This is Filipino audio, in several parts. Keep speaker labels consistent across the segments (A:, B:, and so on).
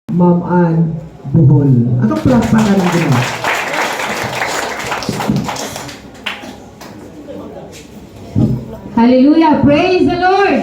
A: Ma'am Ann Buhol. Atong palakpakan ng gano'n.
B: Hallelujah! Praise the Lord!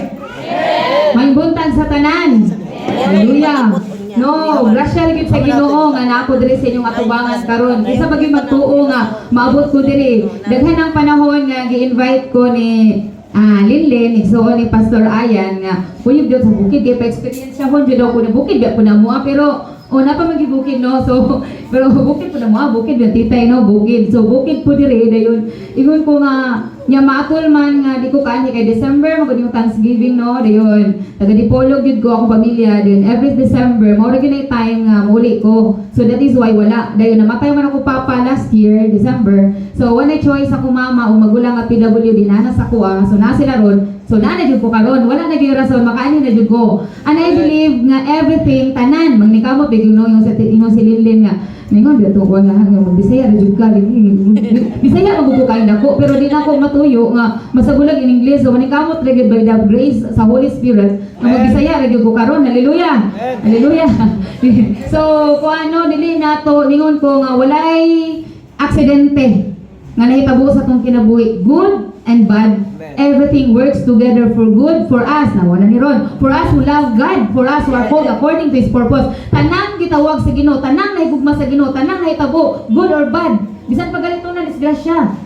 B: Mangbuntan sa tanan! Hallelujah! No, grasya rin sa Ginoo nga nako diri sa inyong atubangan karon. Isa pag magtuo nga maabot ko diri. Daghan ang panahon nga gi-invite ko ni Linlin, igsoon ni Pastor Ayan nga kuyog jud sa bukid kay pa-experience siya hon jud ako na bukid ba po na mo pero na pa magibukid no so pero bukid po na mo bukid yung titay no bukid so bukid po diri dayon ingon ko nga nya maatol man nga di ko kaani kay December magud yung Thanksgiving no dayon taga Dipolog gid ko akong pamilya din every December mao ra gyud time nga muli ko so that is why wala dayon namatay man ako papa last year December so one choice ako mama o magulang nga PWD na sa kuha so na sila ron so na jud ko karon wala na gyud rason makaani na jud ko and I believe nga everything tanan magnikamo bigyo no yung sa ingon si Linlin nga ningon dito ko nga hanggang Bisaya ra jud ka Bisaya magud ko kay dako pero di na ako matuyo nga masagulag in English so manikamot ra gyud by the grace sa Holy Spirit nga Bisaya ra gyud ko karon hallelujah hallelujah so ko ano dili nato ningon ko nga walay aksidente nga nahitabo sa tong kinabuhi good and bad everything works together for good for us na wala ni Ron for us who love God for us who are called according to His purpose tanang gitawag sa Ginoo tanang nahigugma sa Ginoo tanang nahitabo good or bad bisan pagalito na disgrasya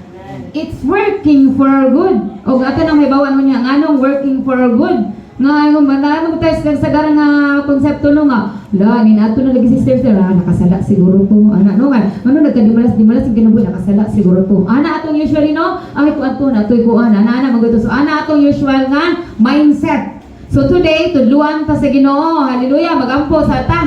B: it's working for our good o ato nang hibawan mo niya nganong working for our good nga yung manano tayo sa garang nga konsepto no nga la ni nato na lagi sister nakasala siguro to ana no nga ano nagkadimalas ang kinabuhi nakasala siguro to ana atong usually no ay ko ato na toy ko ana maguto so ana atong usual nga mindset so today tudluan ta sa Ginoo hallelujah magampo sa ta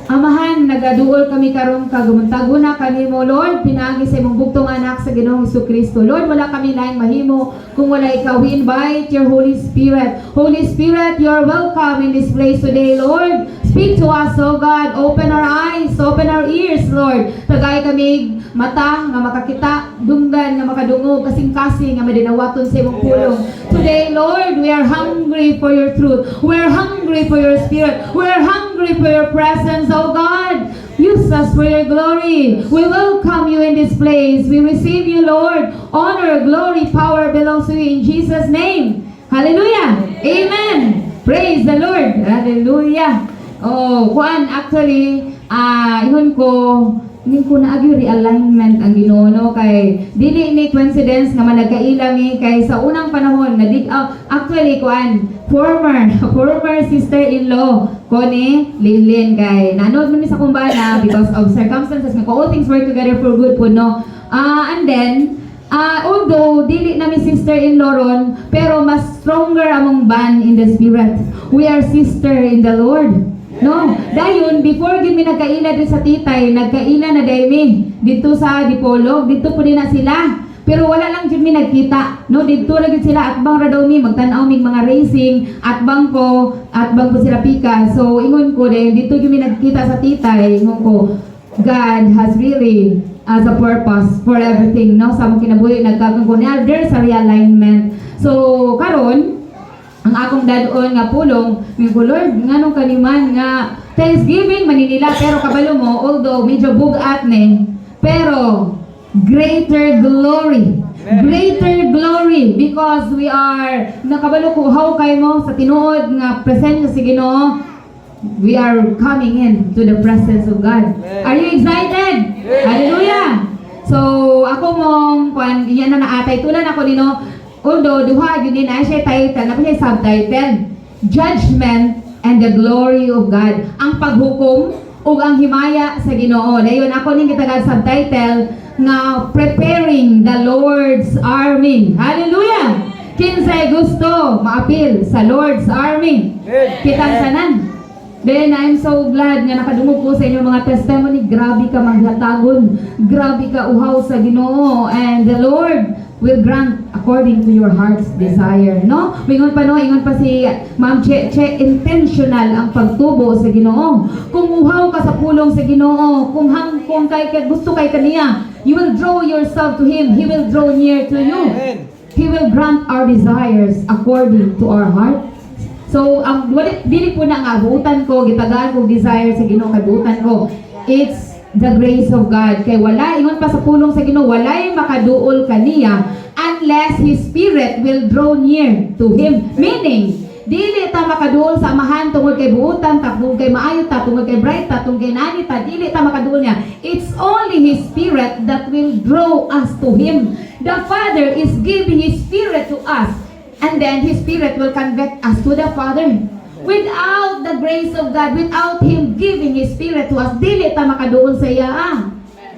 B: Amahan, nagaduol kami karong kagumuntago kanimo Lord, pinagi sa imong bugtong anak sa Ginoong Jesucristo. Lord, wala kami laing mahimo kung wala ikaw. We invite your Holy Spirit. Holy Spirit, you are welcome in this place today, Lord. Speak to us, oh God. Open our eyes, open our ears, Lord. Tagay kami mata nga makakita, dunggan nga makadungog, kasing-kasing nga madinawaton sa imong pulong. Today, Lord, we are hungry for your truth. We are hungry for your Spirit. We are hungry for your presence, oh God. Use us for your glory. We welcome you in this place. We receive you, Lord. Honor, glory, power belongs to you in Jesus' name. Hallelujah. Amen. Praise the Lord. Hallelujah. Oh, Juan, actually, ihon ko na agi realignment ang Ginoo no kay dili ni coincidence nga managkailang kay sa unang panahon na actually kuan former sister-in-law ko ni Linlin kay nanood man mi sa kumbana because of circumstances nga all things work together for good po no and then although dili na mi sister-in-law ron pero mas stronger among band in the spirit we are sister in the Lord. No, dayon before gid mi nagkaila din sa titay, nagkaila na dai mi dito sa Dipolog, dito po din na sila. Pero wala lang jud mi nagkita. No, dito ra gid sila atbang ra daw mi magtan-aw mig mga racing, atbang po sila pika. So ingon ko din dito gid mi nagkita sa titay, ingon ko God has really as a purpose for everything, no? Sa among kinabuhi nagkagon ko na there's a realignment. So karon ang akong dadon nga pulong, may Lord, nganong kaniman nga Thanksgiving maninila pero kabalo mo, although medyo bugat ni, pero greater glory. Greater glory because we are nakabalo ko how kay mo sa tinuod nga presensya si Ginoo. We are coming in to the presence of God. Are you excited? Hallelujah. So ako mong kwan iyan na naatay tulan ako nino although duha yun din ay siya title, na siya subtitle, Judgment and the Glory of God. Ang paghukom o ang himaya sa Ginoo. Dayon ako ning gitagad subtitle nga Preparing the Lord's Army. Hallelujah! Kinsay gusto maapil sa Lord's Army. Kitang tanan. Then I'm so glad nga nakadungog ko sa inyong mga testimony. Grabe ka manghatagon. Grabe ka uhaw sa Ginoo. And the Lord will grant according to your heart's desire, no? Ingon pa si Ma'am Che, intentional ang pagtubo sa Ginoo. Kung uhaw ka sa pulong sa Ginoo, kung kay gusto kay kaniya, you will draw yourself to Him. He will draw near to you. He will grant our desires according to our heart So, dili po na nga, buutan ko, gitagaan ko, desire sa Ginoo, kay buutan ko. It's the grace of God. Kay wala, ingon pa sa pulong sa Ginoo, walay makaduol kaniya unless His Spirit will draw near to Him. Meaning, dili ta makaduol sa amahan tungod kay buutan, tungod kay maayo ta, tungod kay bright ta, tungod kay nani ta, dili ta makaduol niya. It's only His Spirit that will draw us to Him. The Father is giving His Spirit to us, and then His Spirit will convert us to the Father. Without the grace of God, without Him giving His Spirit to us, dili ta makaduol sa iya.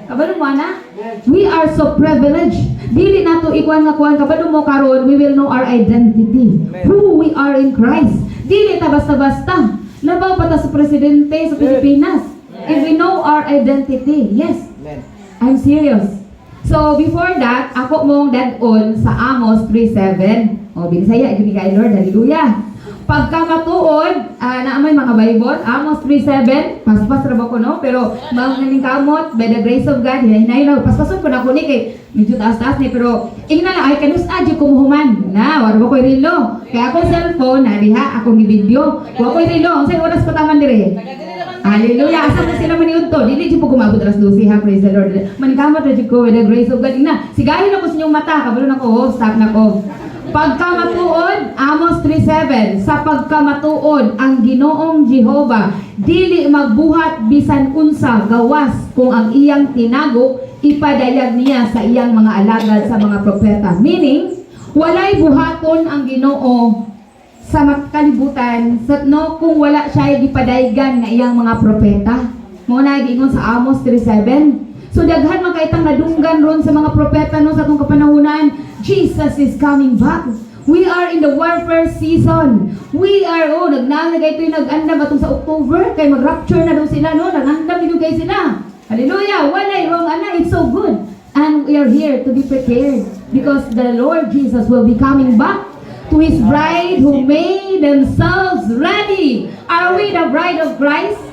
B: Kabalo mo na? We are so privileged. Dili nato ikuan nga kuan, kabalo mo karon, we will know our identity. Who we are in Christ. Dili ta basta-basta. Labaw pa ta sa presidente sa Pilipinas. If we know our identity. Yes. I'm serious. So before that, ako mong dad-on sa Amos 3:7. O, binisaya, iguni kay Lord, hallelujah. Pagka matuod, naamay mga Bible, Amos 3:7, paspas ra ba ko, no? Pero, mga kamot, by the grace of God, hinay na, paspason ko na ko ni, kay medyo taas-taas ni, pero, ingna lang, ay kanus adyo kumuhuman, na, wala ba ko'y relo? Kaya akong cellphone, diha, akong i-video, wala ko'y relo, ang sa'yo oras pataman dire. Hallelujah, asa mo sila maniud to, dili dyan po kumabot alas 12, ha, praise the Lord. Manikamot na dyan ko, by the grace of God, ingna, sigahin ako sa inyong mata, kabalo na ko, stop na ko. Pagkamatuod, Amos 3:7, sa pagkamatuod ang Ginoong Jehova dili magbuhat bisan unsa gawas kung ang iyang tinago ipadayag niya sa iyang mga alagad sa mga propeta. Meaning, walay buhaton ang Ginoo sa kalibutan kung wala siya ipadaygan nga iyang mga propeta. Mo na giingon sa Amos 3:7. So daghan man kay tang nadunggan ron sa mga propeta no sa atong kapanahunan, Jesus is coming back. We are in the warfare season. We are nagnalagay ito nag-andam atong sa October kay mag-rapture na daw sila no, nagandam din kay sila. Hallelujah. Walay wrong ana, it's so good. And we are here to be prepared because the Lord Jesus will be coming back to His bride who made themselves ready. Are we the bride of Christ?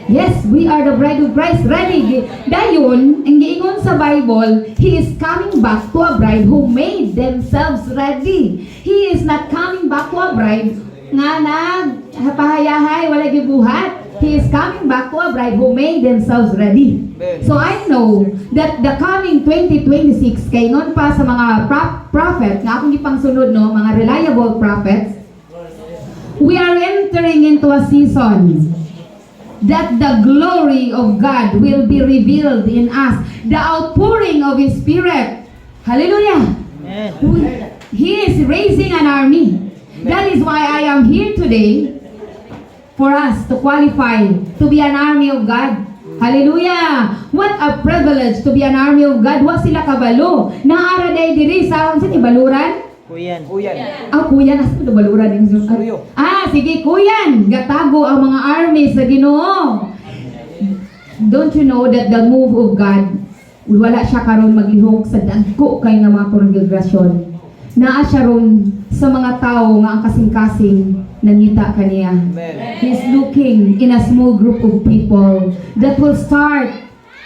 B: Yes, we are the bride of Christ, ready. Dayon, ang giingon sa Bible, He is coming back to a bride who made themselves ready. He is not coming back to a bride nga nagpahayahay, wala gibuhat. He is coming back to a bride who made themselves ready. So I know that the coming 2026, kaingon pa sa mga prophet, nga akong ipangsunod, no, mga reliable prophets, we are entering into a season that the glory of God will be revealed in us. The outpouring of His Spirit. Hallelujah. He is raising an army. That is why I am here today for us to qualify to be an army of God. Hallelujah. What a privilege to be an army of God. Wa sila kabalo. Naara day diri sa ibaluran.
C: Kuyan.
B: Kuyan. Asa ito baluran? Sige, kuyan. Gatago ang mga army sa Ginoo. Don't you know that the move of God, wala siya karon maglihok sa dagko kay nga mga kongregasyon. Naa siya ron sa mga tao nga ang kasing-kasing nangita kaniya. He's looking in a small group of people that will start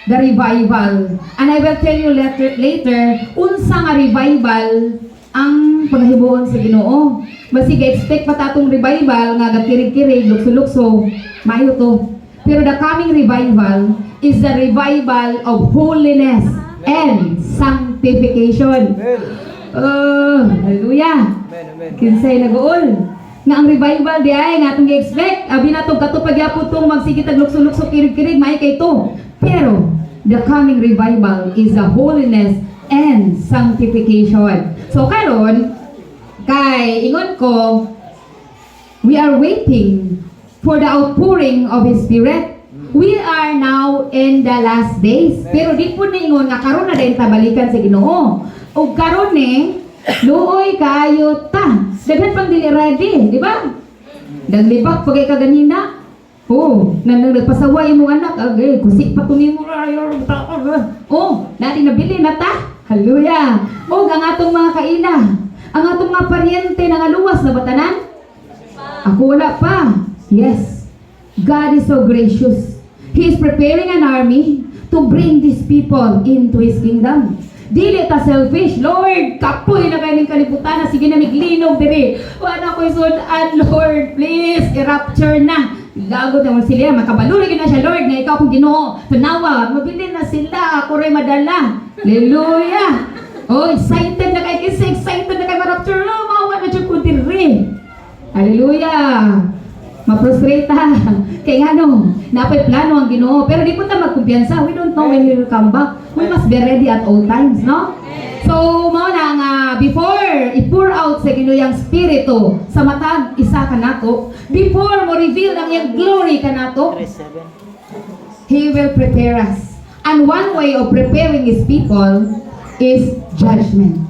B: the revival. And I will tell you later unsa nga revival ang paghibuon sa Ginoo. Basig expect pa tatong revival nga gakirig-kirig, lukso-lukso, maayo to. Pero the coming revival is the revival of holiness and sanctification. Hallelujah. Kinsay nag-uol. Nga ang revival di ay nga atong gi-expect, abi natong katupad gyapon tong magsigit ag lukso-lukso kirig-kirig maayo kay to. Pero the coming revival is the holiness and sanctification. So karon kay ingon ko, we are waiting for the outpouring of His Spirit. We are now in the last days. Pero di po na ingon nga karon na din tabalikan sa Ginoo. O karon luoy kayo ta. Daghan pang dili ready, di ba? Naglibak pagay ka ganina. Nagpasawa imong anak, kusik pa tuni mo natin nabili na ta. Hallelujah. Ang atong mga kaila, ang atong mga paryente nga luwas na batanan. Ako wala pa. Yes. God is so gracious. He is preparing an army to bring these people into His kingdom. Dili ta selfish. Lord, kapoy na kayo ng kalibutan na sige na miglinog diri. Wala ko'y sudan, Lord. Please, i-rapture na. Lagot naman sila, makabalulog na siya, Lord, na ikaw kung Ginoo. Tunawa, mabili na sila, ako rin madala. Hallelujah. Oh, excited na kayo kasi, excited na kayo ma-rapture. Oh, maawa na siya ko diri. Hallelujah. Ma-frustrate ha. Kaya nga no, napay plano ang Ginoo. Pero di po tayo magkumpiyansa. We don't know when He will come back. We must be ready at all times, no? So, mao na nga, before i-pour out sa Ginoo yung Spirito sa matag isa ka nato, before mo reveal ang yung glory ka nato, He will prepare us. And one way of preparing His people is judgment.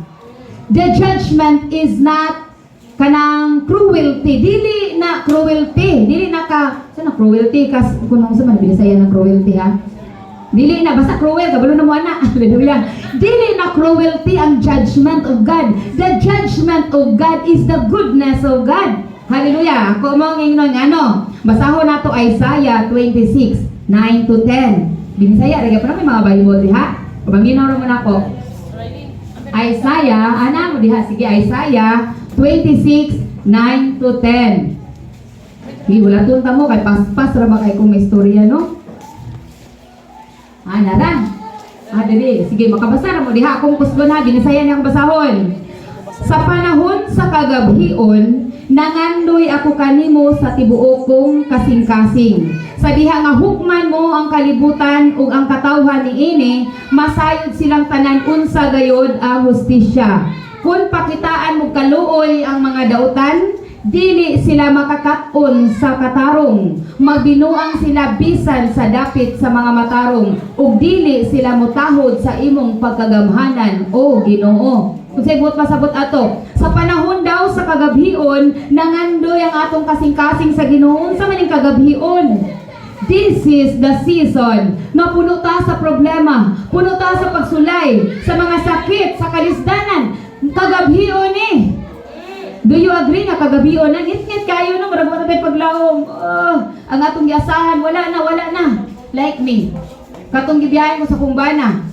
B: The judgment is not kanang cruelty, dili na cruelty, dili na ka, saan na cruelty, kas, kung sa man, binisaya ng cruelty ha, dili na, basta cruel, kabalo na mo anak, hallelujah, dili na cruelty ang judgment of God. The judgment of God is the goodness of God, hallelujah. Ako mo ng ano, basahon na to Isaiah 26, 9 to 10, binisaya, rin pa na may mga Bible ha, pabanginaw naman ako, Isaiah, ana mo diha, sige, Isaiah 26, 9 to 10. Wala tunta mo, kay paspas ra ba kay kung may istorya, no? Naran. Dali. Sige, makabasa ra mo diha. Kung kusgo na, binisaya niya ang basahon. Sa panahon sa kagabhion, nangandoy ako kanimo sa tibuok kong kasing-kasing. Sa diha nga hukman mo ang kalibutan ug ang katawhan niini, masayod silang tanan unsa gayod ang hustisya. Kung pakitaan mo kaluoy ang mga dautan, dili sila makakakon sa katarong. Magbinuang sila bisan sa dapit sa mga matarong, ug dili sila mutahod sa imong pagkagamhanan, o Ginoo. Kung sa ibot pasabot ato, sa panahon daw sa kagabhion, nangandoy ang atong kasing-kasing sa Ginoo. Sa maning kagabhion, this is the season na puno ta sa problema, puno ta sa pagsulay, sa mga sakit, sa kalisdanan. Kagabhion eh. Do you agree nga kagabhion? Ngit-ngit kayo no, marag mo tayo paglaom. Ang atong giasahan, wala na. Like me. Katong gibiyahin ko sa kumbana.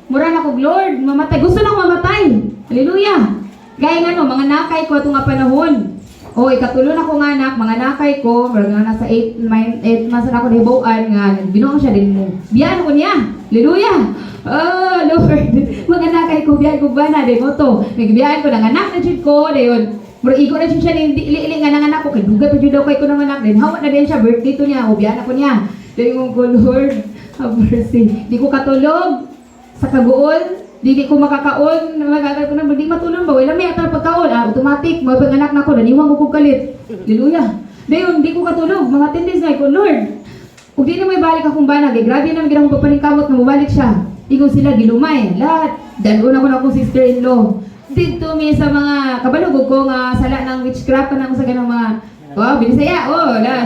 B: Mura na ko, Lord, mamatay. Gusto na ko mamatay. Hallelujah. Gaya nga no, mga nakay ko atong nga panahon. Ikatulo na ko nga anak, mga nakay ko, marag nga nasa 8 months na ako nahibawan nga, binuang siya din mo. Biyahan ko niya. Hallelujah. Oh, Lord. Mga nakay ko, biyahan ko ba na, din mo to. Nagbiyahan ko, nanganak na dyan ko, dayon. Mura iko na siya ili nga nanganak ko, kay dugay pa dyan daw kay ko nanganak, din hawa na din siya, birthday to niya, biyahan ako niya. Dayon ko, Lord, have mercy. Di ko katulog sa kaguol. Dili ko makakaon, magagagal ko na, di matulong ba? Wala may atar pagkaon, automatic, mga panganak na ko, naniwang ko kong kalit. Hallelujah. Dayon, di ko katulog, mga 10 days na ko, Lord, kung di na may balik akong banag, grabe na may ginang papaningkamot na mabalik siya. Igon sila, gilumay, lahat. Dalon ako na akong sister-in-law. Dito mi sa mga kabalugog ko nga sala ng witchcraft na ako sa ganang mga binisaya,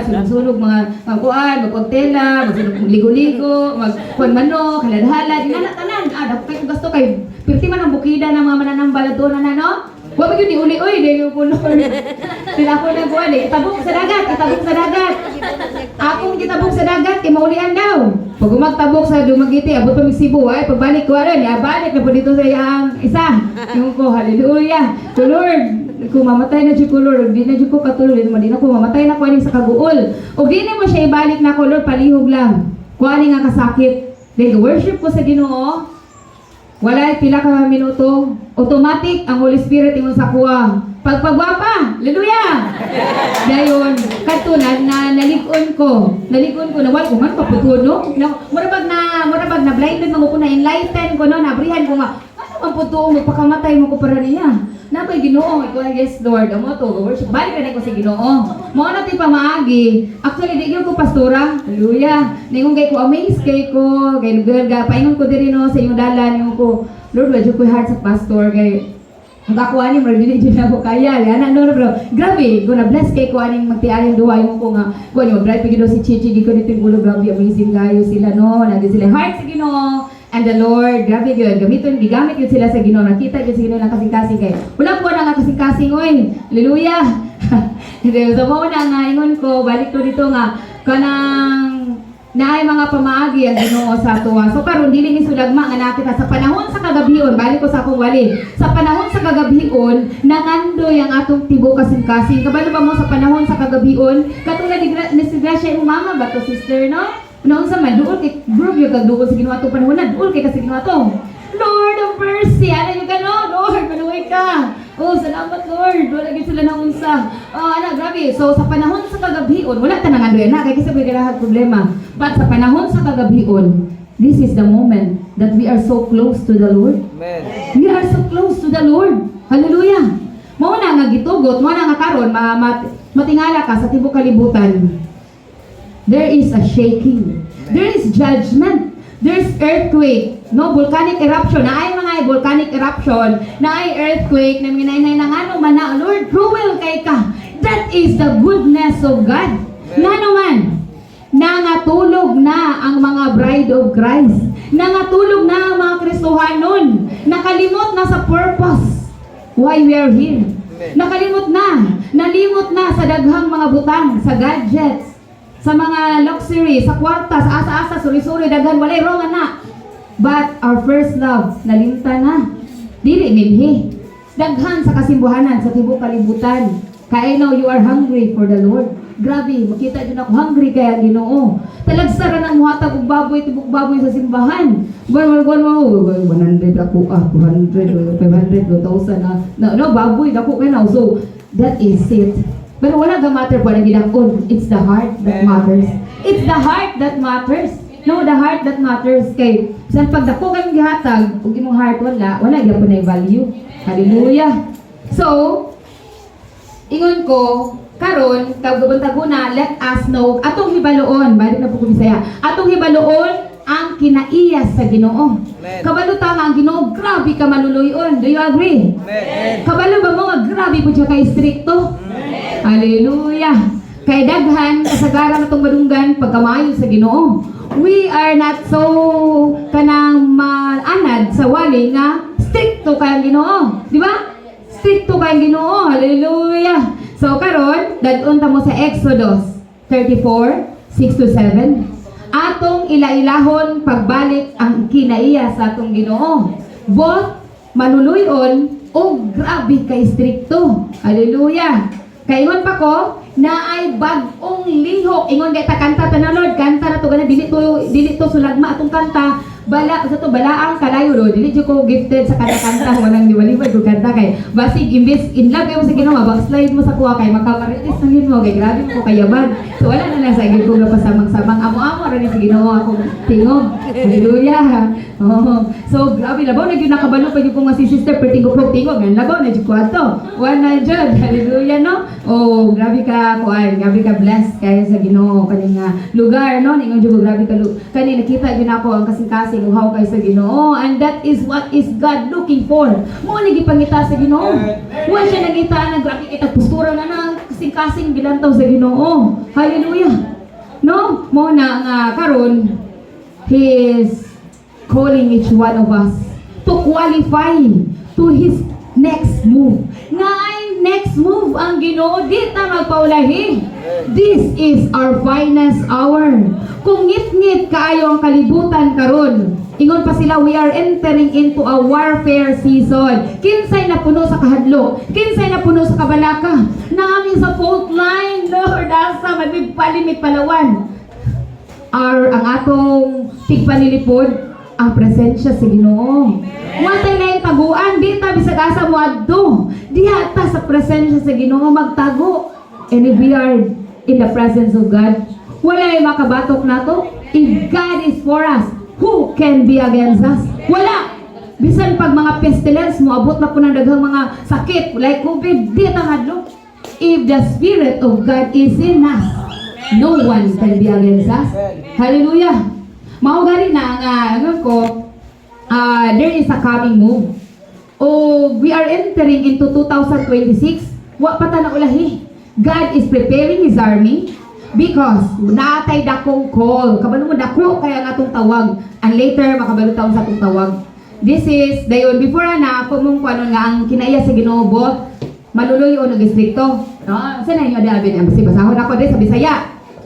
B: sunog-sunog mga kuan, magpagtela, magsunog ligo-ligo, magkuan-mano, halad-halad, tanan, dapat kayo gusto kay pirti man ang bukida ng mga mananambala doon na, no? Huwag mo yun ni uli, di ko Lord. Sila ako na kuan, itabok sa dagat. Akong itabok sa dagat, kay maulian daw. Pag umagtabok sa Dumagiti, abot pa Cebu, pagbalik ko rin, balik na po dito sa iyang isa. Yung ko, hallelujah. So Lord, kung mamatay na siya ko, Lord, di na siya ko katuloy, di na ko mamatay na kuaning sa kaguol. O di na mo siya ibalik na ko, Lord, palihog lang. Kuaning nga kasakit. Then worship ko sa Ginoo, wala pila ka minuto, automatic ang Holy Spirit imong sa kuha. Pagpagwapa, hallelujah! Dayon, katunan na nalikon ko, nawal ko man paputuno. Murabag na blinded mo ko na enlighten ko no, nabrihan ko nga. Ano man putuo mo pagkamatay mo ko para niya. Napay Ginoo, iko yes Lord, amo to worship. Balik na ko si Ginoo. Mo na ti pamaagi. Actually di ko pastora. Hallelujah. Ningon kay ko amaze kay ko, kay lugar ga paingon ko diri no sa imong dalan ningon ko. Lord, wala ko heart sa pastor kay ang ako ani mo dili jud ako kaya. Ana no bro. Grabe, ko na bless kay ko aning magtiayang duwa mo ko nga. Ko ni mag-drive pigid si Chichi di ko dito gulo, grabe amazing kayo sila no. Nadi sila heart sa Ginoo. And the Lord, grabe yun, gigamit yun sila sa Ginoo. Nakita yun sa Ginoo ng kasing-kasing kayo. Wala po na nga kasing-kasing, oy. Hallelujah. So mo na nga, ingon ko, balik ko dito nga, kanang na ay mga pamaagi ang Ginoo sa atuwa. So karon dili ni sulagma nga nakita sa panahon sa kagabion, balik ko sa akong wali. Sa panahon sa kagabion, nangandoy ang atong tibuok kasing-kasing. Kabalo ba mo sa panahon sa kagabion, katulad ni si Gracia imong mama ba to sister no? Noon sa man duol kay group yung kagduol sa Ginoo atong panahon na duol kay kasi Ginoo ato. Lord of mercy, ano yung gano'n? Lord, maluway ka. Oh, salamat Lord. Wala gid sila na unsa. Oh, ana, grabe. So, sa panahon sa kagabion, wala ta nang andoy na. Kaya kasi may kailangan problema. But sa panahon sa kagabion, this is the moment that we are so close to the Lord.
C: Amen.
B: We are so close to the Lord. Hallelujah. Mao na nga gitugot, mao na nga karon matingala ka sa tibuok kalibutan. There is a shaking. There is judgment. There's earthquake, no, volcanic eruption. Na ay mga volcanic eruption, na ay earthquake, na minay ng ano man na, Lord, cruel kay ka. That is the goodness of God. Nga naman, nangatulog na ang mga bride of Christ. Nangatulog na ang mga Kristohanon. Nakalimot na sa purpose why we are here. Nakalimot na, nalimot na sa daghang mga butang, sa gadgets, sa mga luxury, sa kwarta, sa asa-asa, suri-suri, daghan, walay wrong na. But our first love, nalimta na. Dili nilhi. Daghan sa kasimbuhanan, sa tibuok kalibutan. Kaya I know you are hungry for the Lord. Grabe, makita din ako hungry kaya Ginoo. Talagsara ng muhatag og baboy, tibok baboy sa simbahan. Buwan mo, 100 ako, 200, 500, 2,000 no, baboy, dako kay na. So, that is it. Pero wala ga matter pa na ginakon. It's the heart that matters. It's the heart that matters. No, the heart that matters. Kay, sa pagdako kang gihatag, ug imong heart wala gyapon na value. Hallelujah. So, ingon ko, karon tagubon-taguna, let us know atong hibaloon, balik na po ko Bisaya. Atong hibaloon ang kinaiyas sa Ginoo. Kabalo tama ang Ginoo, grabe ka maluluyon. Do you agree?
C: Amen.
B: Kabalo ba mo nga grabe po siya kay stricto? Hallelujah. Kay daghan kasagaran atong madunggan pagkamayo sa Ginoo. We are not so kanang maanad sa wali nga stricto kay ang Ginoo, di ba? Stricto kay ang Ginoo. Hallelujah. So karon, dadun ta mo sa Exodus 34:6-7. Atong ilailahon pagbalik ang kinaiya sa atong Ginoo. Both manuluyon o grabe kay stricto. Hallelujah. Kaingon pa ko na ay bag-ong lihok. Ingon kay ta kanta ta na Lord, kanta na to gana dili to sulagma atong kanta. Bala sa to balaang kalayo do. Dili jud ko gifted sa kanta-kanta wanang liwaliway ko kanta kay basig imbes in love mo sa Ginoo, backslide mo sa kuha kay makamaritis na yun mo kay grabe mo kayaban. So wala na lang sa gid ko pasamang-samang amo-amo ra ni sa Ginoo akong tingog. Hallelujah. Oh. So grabe labaw na gyud nakabalo pa gyud ko nga si sister pertingog tingog nga labaw na jud ko ato. Wala jud. Hallelujah no. Oh, grabe ka kuan, grabe ka blessed kay sa Ginoo kaning lugar no. Ningon jud grabe ka kani nakita gyud nako ang kasing-kasing uhaw kay sa Ginoo, and that is what is God looking for. Mo ni gipangita sa Ginoo. Wa siya nangita na grabe kita postura na kasing-kasing gilantaw sa Ginoo. Hallelujah. No, mo na nga karon He is calling each one of us to qualify to His next move. Nga ay next move ang Ginoo, di ta magpaulahi. This is our finest hour. Kung ngit-ngit kaayo ang kalibutan karon, ingon pa sila, we are entering into a warfare season. Kinsay na puno sa kahadlok, kinsay na puno sa kabalaka, namin sa fault line, Lord, asa magpalimit palawan. Ang atong tigpanilipod, ang presensya sa Ginoo. Watay na yung taguan, di ta bisag asa mo adto. Di ata sa presensya sa Ginoo magtago. And if we are in the presence of God, wala yung makabatok na to. If God is for us, who can be against us? Wala. Bisan pag mga pestilence mo, abot na po ng daghang mga sakit, like COVID, di tahadlo. If the Spirit of God is in us, no one can be against us. Hallelujah. Maugari na nga, there is a coming move. Oh, we are entering into 2026. Wa pa ta na ulahi. God is preparing His army because natay dakong call. Kabalo mo dako kaya nga atong tawag. And later makabalo taon sa atong tawag. This is dayon before na ako mong kuanon nga ang kinaiya sa Ginoo maluluyo o nag-istrikto. No, sa na inyo dabi na basahon ako diri sa Bisaya.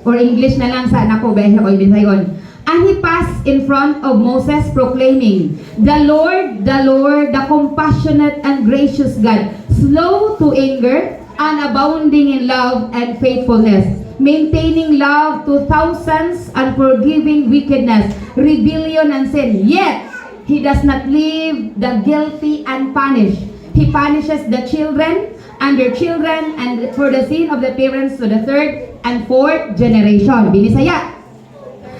B: or English na lang sa anak ko, behe ko ibisayon. And he passed in front of Moses proclaiming, the Lord, the compassionate and gracious God, slow to anger and abounding in love and faithfulness, maintaining love to thousands and forgiving wickedness, rebellion and sin. Yet, he does not leave the guilty unpunished. He punishes the children and their children and for the sin of the parents to the third and fourth generation. Binisaya.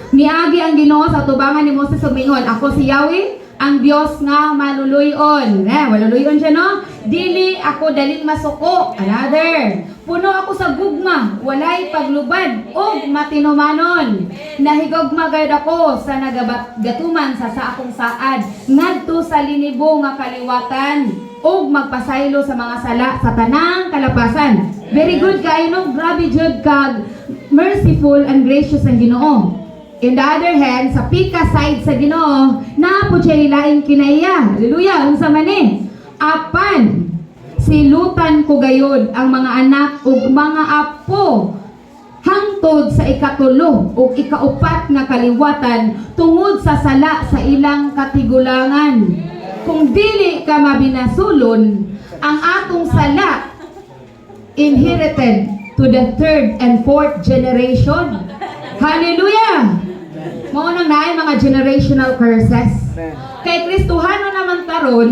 B: Niagi ang Ginoo sa tubangan ni Moses sumingon, ako si Yahweh, ang Dios nga maluluyon. Maluluyon siya, no? Dili ako daling masuko. Another. Puno ako sa gugma, walay paglubad, o matinumanon. Nahigugma gayud ako sa nagatuman sa akong saad, ngadto sa linibo nga kaliwatan, o magpasaylo sa mga sala sa tanang kalapasan. Very good kayo, no? Grabe jud kag merciful and gracious ang Ginoo. In the other hand, sa pika side sa Ginoo, naapod siya ilaing kinaiya. Hallelujah! Unsa man ni? Apan, silutan ko gayod ang mga anak ug mga apo hangtod sa ikatulo ug ikaupat nga kaliwatan tungod sa sala sa ilang katigulangan. Kung dili ka mabinasulon, ang atong sala inherited to the third and fourth generation. Hallelujah! Mao nang naay mga generational curses. Kay Kristohano naman karon,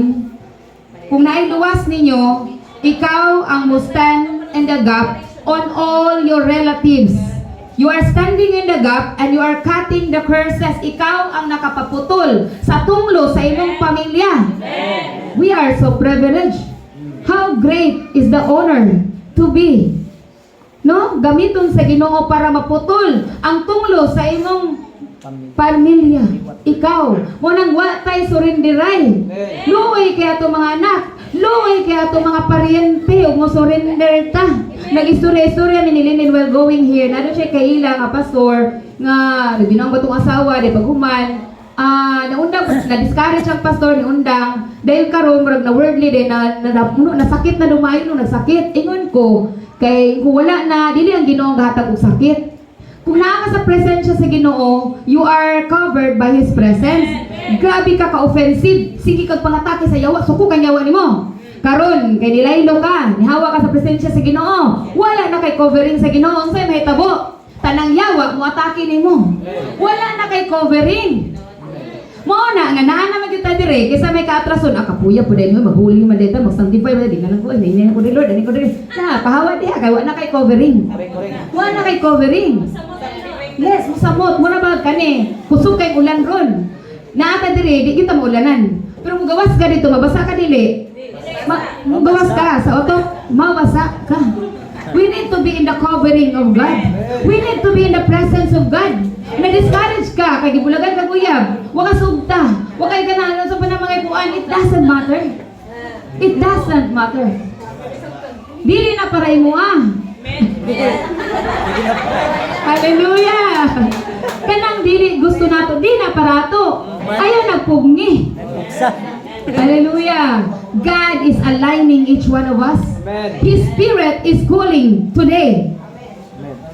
B: kung naay luwas ninyo, ikaw ang mo stand in the gap on all your relatives. You are standing in the gap and you are cutting the curses. Ikaw ang nakapaputol sa tunglo sa imong pamilya. We are so privileged. How great is the honor to be, no? Gamiton sa Ginoo para maputol ang tunglo sa imong pamilya. Ikaw, mo nang watay surindiray. Luoy kaya to mga anak, luoy kaya to mga paryente, ug mo surrender ta. Nag-istorya-istorya ni Nilin while going here. Nado siya kay ila nga pastor nga binang batong asawa di paghuman. Naundang na discourage ang pastor ni undang dahil karon murag na worldly din na nasakit na dumayo no nagsakit. Ingon ko kay kung wala na dili ang Ginoo gahatag og sakit. Kung naa ka sa presensya sa Ginoo, you are covered by His presence. Grabe ka ka-offensive. Sige kag pangatake sa yawa, suko kang yawa nimo. Karon kay nilaylo ka, nihawa ka sa presensya sa Ginoo. Wala na kay covering sa Ginoo. Unsay mahitabo? Tanang yawa mo atake nimo. Wala na kay covering. Mao na nga naa na magita dire kaysa may kaatrason akapuya pud mo maghuli man dito mag-sanctify man di nga ko ni ko di Lord ani ko di na pahawa diha kay wala na kay covering. Wala na kay covering. Yes, musamot mo na ba kani kusog kay ulan ron. Naata dire di kita maulanan. Pero mugawas ka dito mabasa ka dili. Mugawas ka sa auto mabasa ka. We need to be in the covering of God. We need to be in the presence of God. Na-discourage ka, kay gibulagan ka kuyab, waka sugta, wakay ganahan sa panamangay puan, it doesn't matter. It doesn't matter. Dili na para imo Hallelujah! Kanang dili gusto nato, di na para to. Ayaw nagpugni. Hallelujah! God is aligning each one of us. His Spirit is calling today.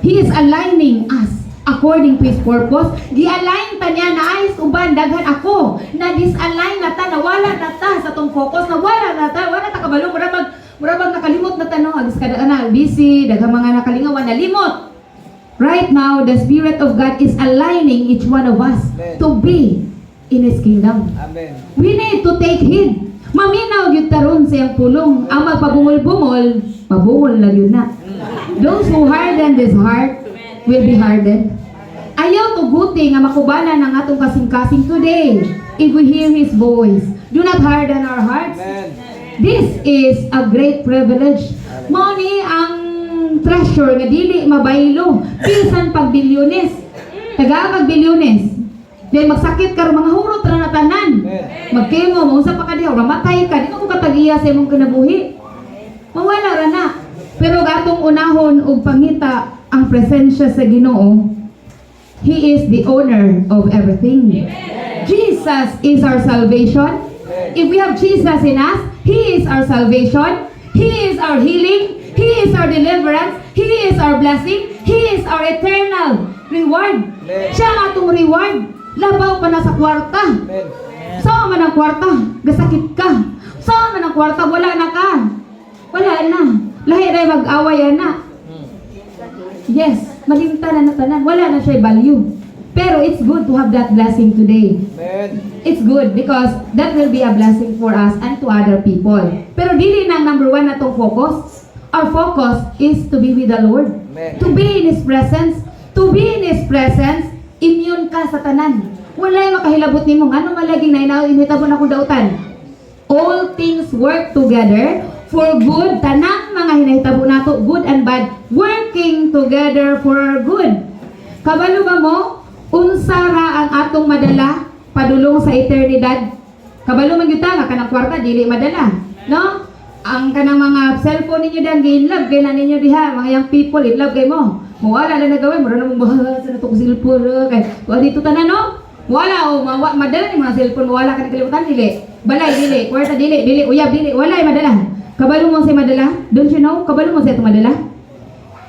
B: He is aligning us according to His purpose. Di-align ta niya na ayos uban daghan ako. Na disalign na ta, nawala na ta sa tong focus, nawala na ta, wala ta kabalo, murabag nakalimot na ta no, agis kada na busy, daghang mga nakalingawan nalimot. Right now, the Spirit of God is aligning each one of us to be in His kingdom.
C: Amen.
B: We need to take heed. Maminaw gyud taron sa iyang pulong. Ang magpabungol-bungol, pabungol lang yun na. Those who harden this heart will be hardened. Ayaw tuguti nga makubanan ang atong kasing-kasing today. If we hear His voice, do not harden our hearts.
C: Amen.
B: This is a great privilege. Mao ni ang treasure nga dili mabaylo. Bisan pag bilyones. Taga bilyones. Dahil magsakit ka ro mga hurot ra na tanan. Magkemo mo sa pa ka diha, mamatay ka, di mo katagiya sa imong kinabuhi. Mawala ra na. Pero gatong unahon og pangita ang presensya sa Ginoo. He is the owner of everything. Jesus is our salvation. If we have Jesus in us, He is our salvation. He is our healing. He is our deliverance. He is our blessing. He is our eternal reward.
C: Amen.
B: Siya ang atong reward. Labaw pa na sa kwarta.
C: Amen.
B: Saan man ang kwarta? Gasakit ka. Saan man ang kwarta? Wala na ka. Wala na. Lahi rin mag-away na. Yes, malimta na tanan. Wala na siya value. Pero it's good to have that blessing today.
C: Amen.
B: It's good because that will be a blessing for us and to other people. Pero dili na number one na itong focus. Our focus is to be with the Lord.
C: Amen.
B: To be in His presence. To be in His presence, immune ka sa tanan. Wala yung makahilabot ni mo. Ano malaging na inita mo na kung dautan? All things work together for good. Tanang mga hinahitabo nato, good and bad, working together for good. Kabalo ba mo? Unsara ang atong madala padulong sa eternidad. Kabalo man gyud ta nga kanang kwarta dili madala, no? Ang kanang mga cellphone ninyo dang gi-inlove kay na ninyo diha, mga young people, inlove kay mo. Wala na nagawin, mura na mong bahala sa natong cellphone kay. Wa dito tanan no? Wala o madala ni mga cellphone, wala ka kalimutan dili. Balay dili, kwarta dili, uyab dili, wala ay madala. Kabalo mo si madala? Don't you know? Kabalo mo si itong madala?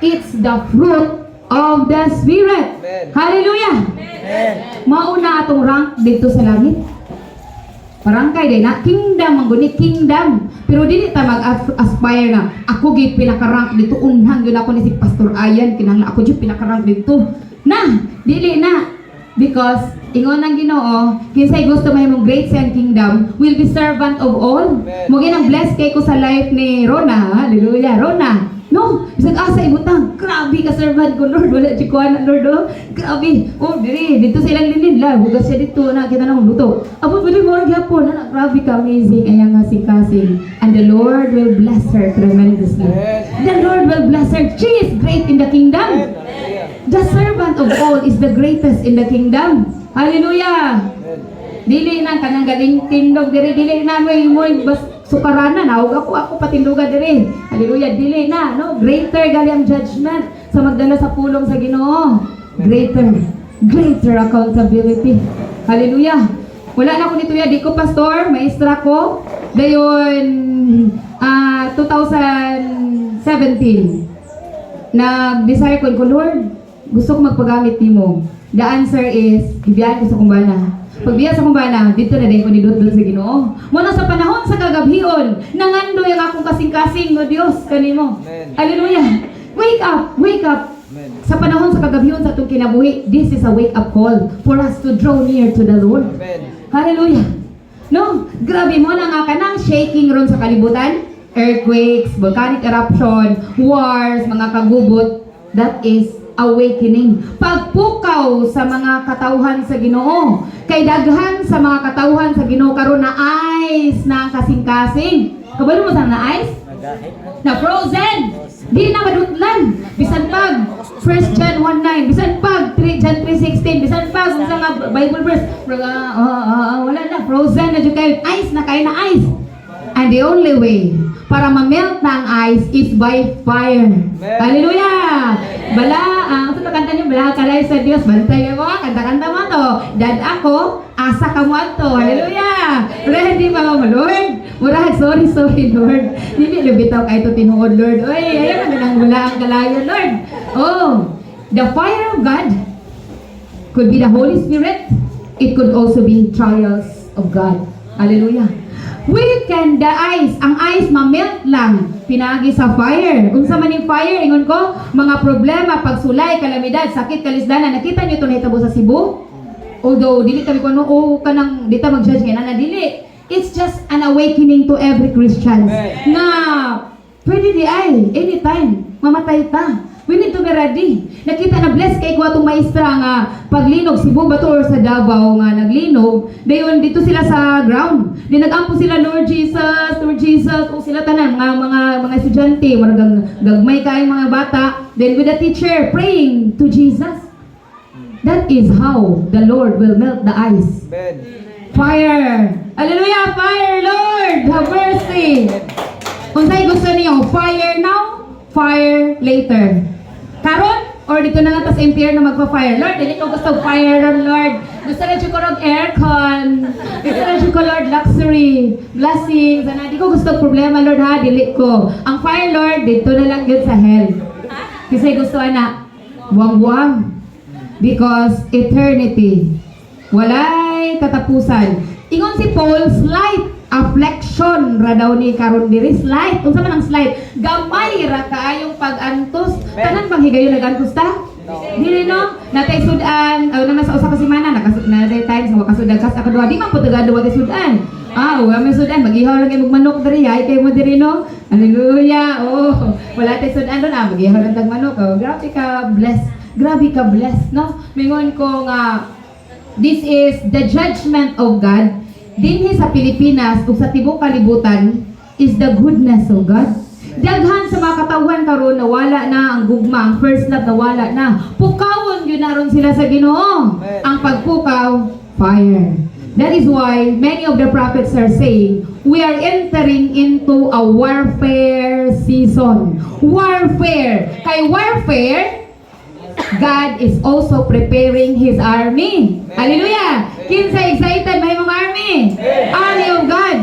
B: It's the fruit of the Spirit.
C: Amen.
B: Hallelujah!
C: Amen.
B: Mauna atong rank dito sa langit. Parangkay din na, kingdom ang guni, kingdom. Pero dili ta mag-aspire na, ako gid pinaka-rank dito, unhang yun ako ni si Pastor Ayan, kinahanglan ako gid pinaka-rank dito. Na, dili na. Because, ingon ang Ginoo, kinsay gusto mahimong great sa kingdom, will be servant of all.
C: Amen.
B: Mo ginang bless kay ko sa life ni Rona, hallelujah, Rona. No, bisag asa ibutang, grabe ka servant ko Lord, wala di ko anak Lord, oh. Grabe, oh dito silang linin la, hugas siya dito na kita nang luto. Abo pwede mo gyapon, na grabe ka amazing ayang kasing-kasing. And the Lord will bless her tremendously.
C: Amen.
B: The Lord will bless her. She is great in the kingdom.
C: Hallelujah.
B: The servant of all is the greatest in the kingdom. Hallelujah.
C: Amen.
B: Dili na kanang galing tindog dili na mo bas sukaranan nawag ako patindugan diri. Hallelujah, dili na no, greater gali ang judgment sa magdala sa pulong sa Ginoo. Greater accountability. Hallelujah. Wala na ko nito ya, di ko pastor, maestra ko dayon 2017. Nag-desire ko Lord, gusto ko magpagamit nimo. The answer is ibiyan ko sa kumbana. Pagbiya sa kumbana, dito na din ko nidudol sa Ginoo. Muna sa panahon sa kagabhion, nangando yung akong kasing-kasing no Dios kanimo.
C: Amen.
B: Hallelujah. Wake up, wake up.
C: Amen.
B: Sa panahon sa kagabhion sa atong kinabuhi, this is a wake up call for us to draw near to the Lord.
C: Amen.
B: Hallelujah. No, grabe mo na nga kanang shaking ron sa kalibutan, earthquakes, volcanic eruption, wars, mga kagubot, that is awakening. Pagpukaw sa mga katauhan sa Ginoo. Kay daghan sa mga katauhan sa Ginoo karon na ice na ang kasing-kasing. Kabalo mo sa na ice? Na frozen. Di na madutlan. Bisan pag 1 John 1:9, bisan pag 3 John 3:16, bisan pag sa nga Bible verse, wala na frozen na jud kay ice na kay na ice. And the only way para ma-melt na ang ice is by fire. Hallelujah! Bala, ito na kanta niyo, bala kalay sa Diyos, bantay mo, kanta-kanta mo to. Dad ako, asa ka mo ato. Hallelujah! Mura hindi pa mo, Lord. Mura, sorry, Lord. Hindi lubitaw kayo ito tinuod, Lord. Oy, ayaw na nang wala ang kalayo, Lord. Oh, the fire of God could be the Holy Spirit. It could also be trials of God. Hallelujah. The ice, ang ice ma-melt lang, pinagi sa fire. Unsa man yung fire, ingon ko, mga problema, pagsulay, kalamidad, sakit, kalisdanan. Nakita niyo ito na hitabo sa Cebu? Although, dili kami ko, kanang, di ta mag-judge ngayon, na dili. It's just an awakening to every Christian. Na, pwede di ay, anytime, mamatay ta. We need to be ready. Nakita na bless kay ko atong maestra nga paglinog Cebu ba to or sa Davao nga naglinog. Dayon dito sila sa ground. Di nagampo sila Lord Jesus, o sila tanan mga estudyante, maragang gagmay kaayong mga bata. Then with the teacher praying to Jesus. That is how the Lord will melt the ice.
C: Amen.
B: Fire! Hallelujah! Fire, Lord! Have mercy! Unsay gusto niyo? Fire now? Fire later. Karon? Or dito na lang tas empire na magpa-fire. Lord, dili ko gusto fire ron, Lord. Gusto na ko ng aircon. Gusto na ko, Lord, luxury. Blessings. Ano, di ko gusto problema, Lord, ha? Dili ko. Ang fire, Lord, dito na lang yun sa hell. Kasi gusto na buwang-buwang. Because eternity, walay katapusan. Ingon si Paul, slight affliction ra daw ni karon diri. Slight, unsa man ang slight? Gamay ra kaayong pag-antos. Tanan bang higayon nag-antos ta? Dili no, natay sudan, naman sa usa ka semana natay time sa wakasudan kas akadua di man po tagad tay sudan. Wa may sudan magihaw lang kay manok diri ay kay mo diri no. Hallelujah. Oh, wala tay sudan don magihaw lang tag manok. Oh, grabe ka bless. Grabe ka bless no. Mingon ko nga this is the judgment of God. Dinhi sa Pilipinas ug sa tibuok kalibutan is the goodness of God. Daghan sa mga katawhan karon nawala na ang gugma, ang first love nawala na. Pukawon yun na ron sila sa Ginoo. Ang pagpukaw, fire. That is why many of the prophets are saying, we are entering into a warfare season. Warfare. Kay warfare, God is also preparing His army. Hallelujah! Kinsa excited may mga army? Army of God.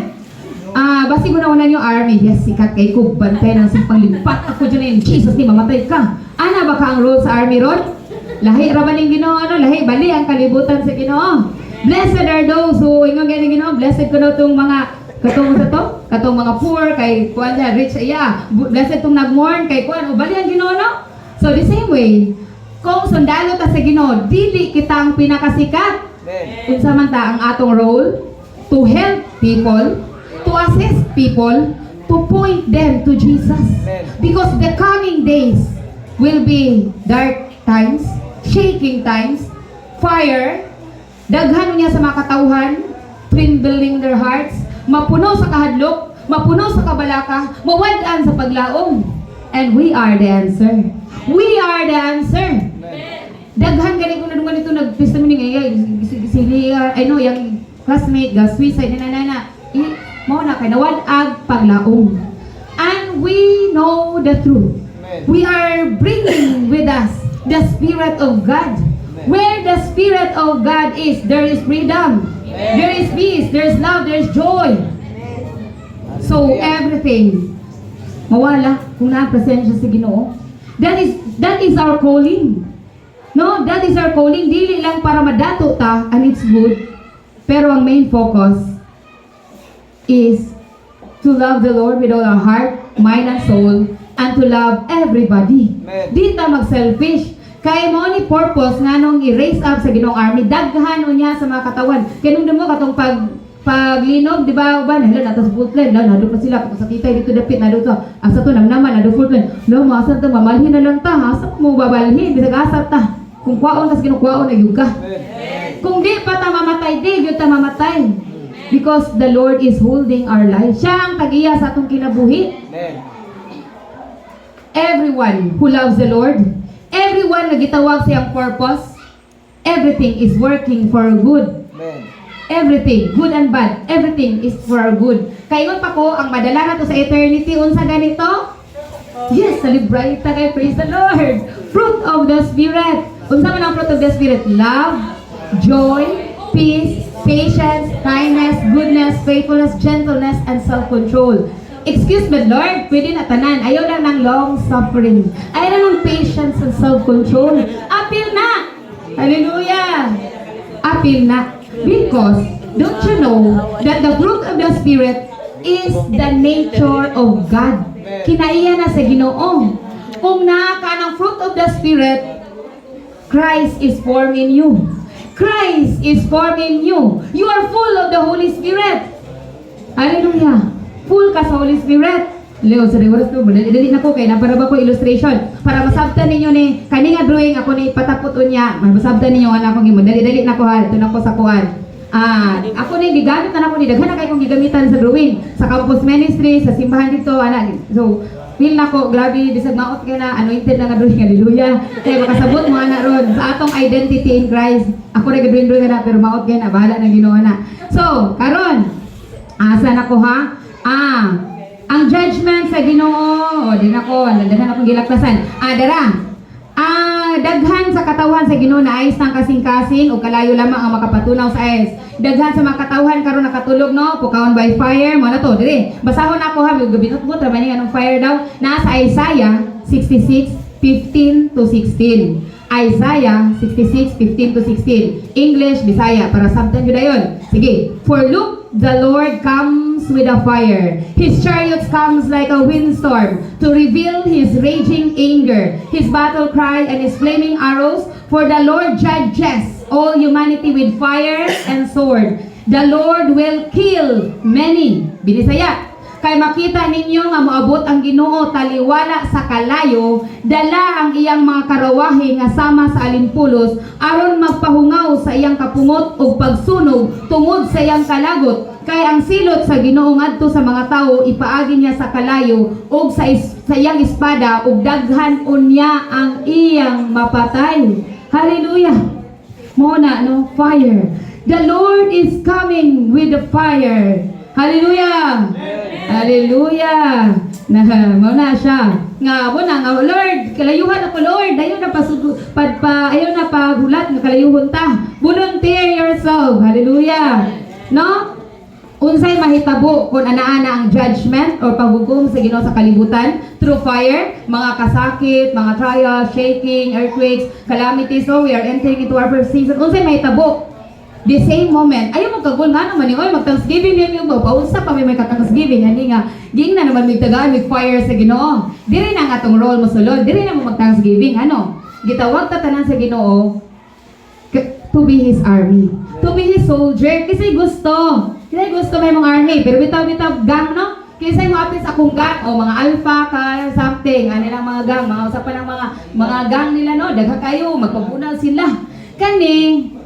B: Basi ko na yung army. Yes, sikat kay ko. Bantay ng simpang limpat. Ako dyan Jesus ni mamatay ka. Ana ba ka ang role sa army ron? Lahi raman yung Ginoo. Lahi, bali ang kalibutan sa Ginoo. Blessed are those who, ingon ganyan Ginoo, blessed ko na itong mga, katong sa to? Katong mga poor, kay kuan siya, rich, blessed itong nag-mourn, kay kuan, bali ang Ginoo, no? So the same way, kung sundalo ta sa Ginoo, dili kita ang pinakasikat. Unsa man ta ang atong role? To help people, to assist people, to point them to Jesus. Because the coming days will be dark times, shaking times, fire, daghan niya sa mga katawhan, trembling their hearts, mapuno sa kahadlok, mapuno sa kabalaka, mawad-an sa paglaom. And we are the answer. We are the answer. Daghan gani ko na dungan ito nag-testimony ngayon, I know, yung classmate, suicide, na. Mao na kay nawad-ag paglaom. And we know the truth. We are bringing with us the Spirit of God. Where the Spirit of God is, there is freedom. There is peace, there is love, there is joy. So everything mawala kung na-presensya sa Ginoo. That is our calling. No, that is our calling. Dili lang para madato ta, and it's good. Pero ang main focus is to love the Lord with all our heart, mind, and soul, and to love everybody. Di ta mag-selfish. Kaya mo ni purpose nga nung i-raise up sa Ginoong army, daghan niya sa mga katawan. Kaya nung mo katong paglinog, di ba, uban, nato sa full plan, nado pa sila, kung sa titay dito dapit, nado to, asa to, naman, nado full plan, maasa to, mamalhin na lang ta, asa mo babalhin, bisag asa ta, kung kwaon, tas kinukwaon na yuga. Kung di pa ta mamatay, di yun ta mamatay. Because the Lord is holding our life. Siya ang tag-iya sa atong kinabuhi. Everyone who loves the Lord, everyone na gitawag siyang purpose, everything is working for good. Everything, good and bad, everything is for good. Kaingon pa ko, ang madala na to sa eternity, unsa ganito? Yes, celebrate ta kay, praise the Lord. Fruit of the Spirit. Unsa man ang fruit of the Spirit? Love, joy, peace, patience, kindness, goodness, faithfulness, gentleness, and self-control. Excuse me, Lord, pwede na tanan. Ayaw lang ng long suffering. Ayaw lang ng patience and self-control. Apil na! Hallelujah! Apil na. Because, don't you know that the fruit of the Spirit is the nature of God? Kinaiya na sa Ginoo. Kung naa ka ng fruit of the Spirit, Christ is formed in you. Christ is formed in you. You are full of the Holy Spirit. Hallelujah. Full ka sa Holy Spirit. Leo, sa oras to, dali na ko kay para ba ko illustration para masabtan ninyo ni kani nga drawing ako ni patapot unya. Masabtan ninyo ana akong gimo. Dali na ko ha. Ito na ko sa kuan. Ako ni gigamit na ako ni daghan na kay kong gigamitan sa drawing sa campus ministry sa simbahan dito ana. So feel na ko, grabe, bisag maot ka na, anointed na nga drawing, hallelujah. Kaya makasabot mo na ron sa atong identity in Christ. Ako na gagawin na, pero maot ka na, bahala na ginawa na. So, karon, asa na ko ha? Ang judgment sa Ginoo, di na ko, daghan akong gilaklasan. Dara, daghan sa katawan sa Ginoo na ayos ng kasing-kasing o kalayo lamang ang makapatunaw sa ayos. Daghan sa mga katawhan karon nakatulog no, pukawon by fire mo na to dire. Basahon ako ha, gabinot-bot ra man anong fire daw. Nasa Isaiah 66:15-16. Isaiah 66:15 to 16. English, Bisaya, para sabtan nyo na yun. Sige. For look, the Lord comes with a fire. His chariots comes like a windstorm to reveal His raging anger, His battle cry, and His flaming arrows. For the Lord judges all humanity with fire and sword. The Lord will kill many. Binisaya. Kay makita ninyo nga moabot ang Ginoo taliwala sa kalayo, dala ang iyang mga karawahe nga sama sa alimpulos aron magpahungaw sa iyang kapungot ug pagsunog tungod sa iyang kalagot. Kay ang silot sa Ginoo ngadto sa mga tawo ipaagi niya sa kalayo ug sa iyang espada ug daghan unya ang iyang mapatay. Hallelujah. Mona no fire. The Lord is coming with the fire. Hallelujah. Hallelujah. Mao na siya. Nga mo na nga Lord, kalayuhan ako Lord. Ayaw na ayaw na pagulat nga kalayuhon ta. Volunteer yourself. Hallelujah. No? Unsay mahitabo kung ana-ana ang judgment or paghukom sa Ginoo sa kalibutan through fire, mga kasakit, mga trials, shaking, earthquakes, calamities. So we are entering into our first season. Unsay mahitabo? The same moment, ayaw mo kagul nga naman oy mag-thanksgiving din yung pausa pa may ka-thanksgiving ani nga ging na naman may tagaan with fire sa Ginoo. Diri na nga tong role mo sulod, diri na mo mag-thanksgiving ano. Gitawag ta tanan sa Ginoo to be His army, to be His soldier kasi gusto may mga army pero bitaw gang no. Kasi mo apis akong gang o mga alpha ka something ani lang mga gang, mga usa pa ng mga gang nila no, dagha kayo magpabunal sila. Kani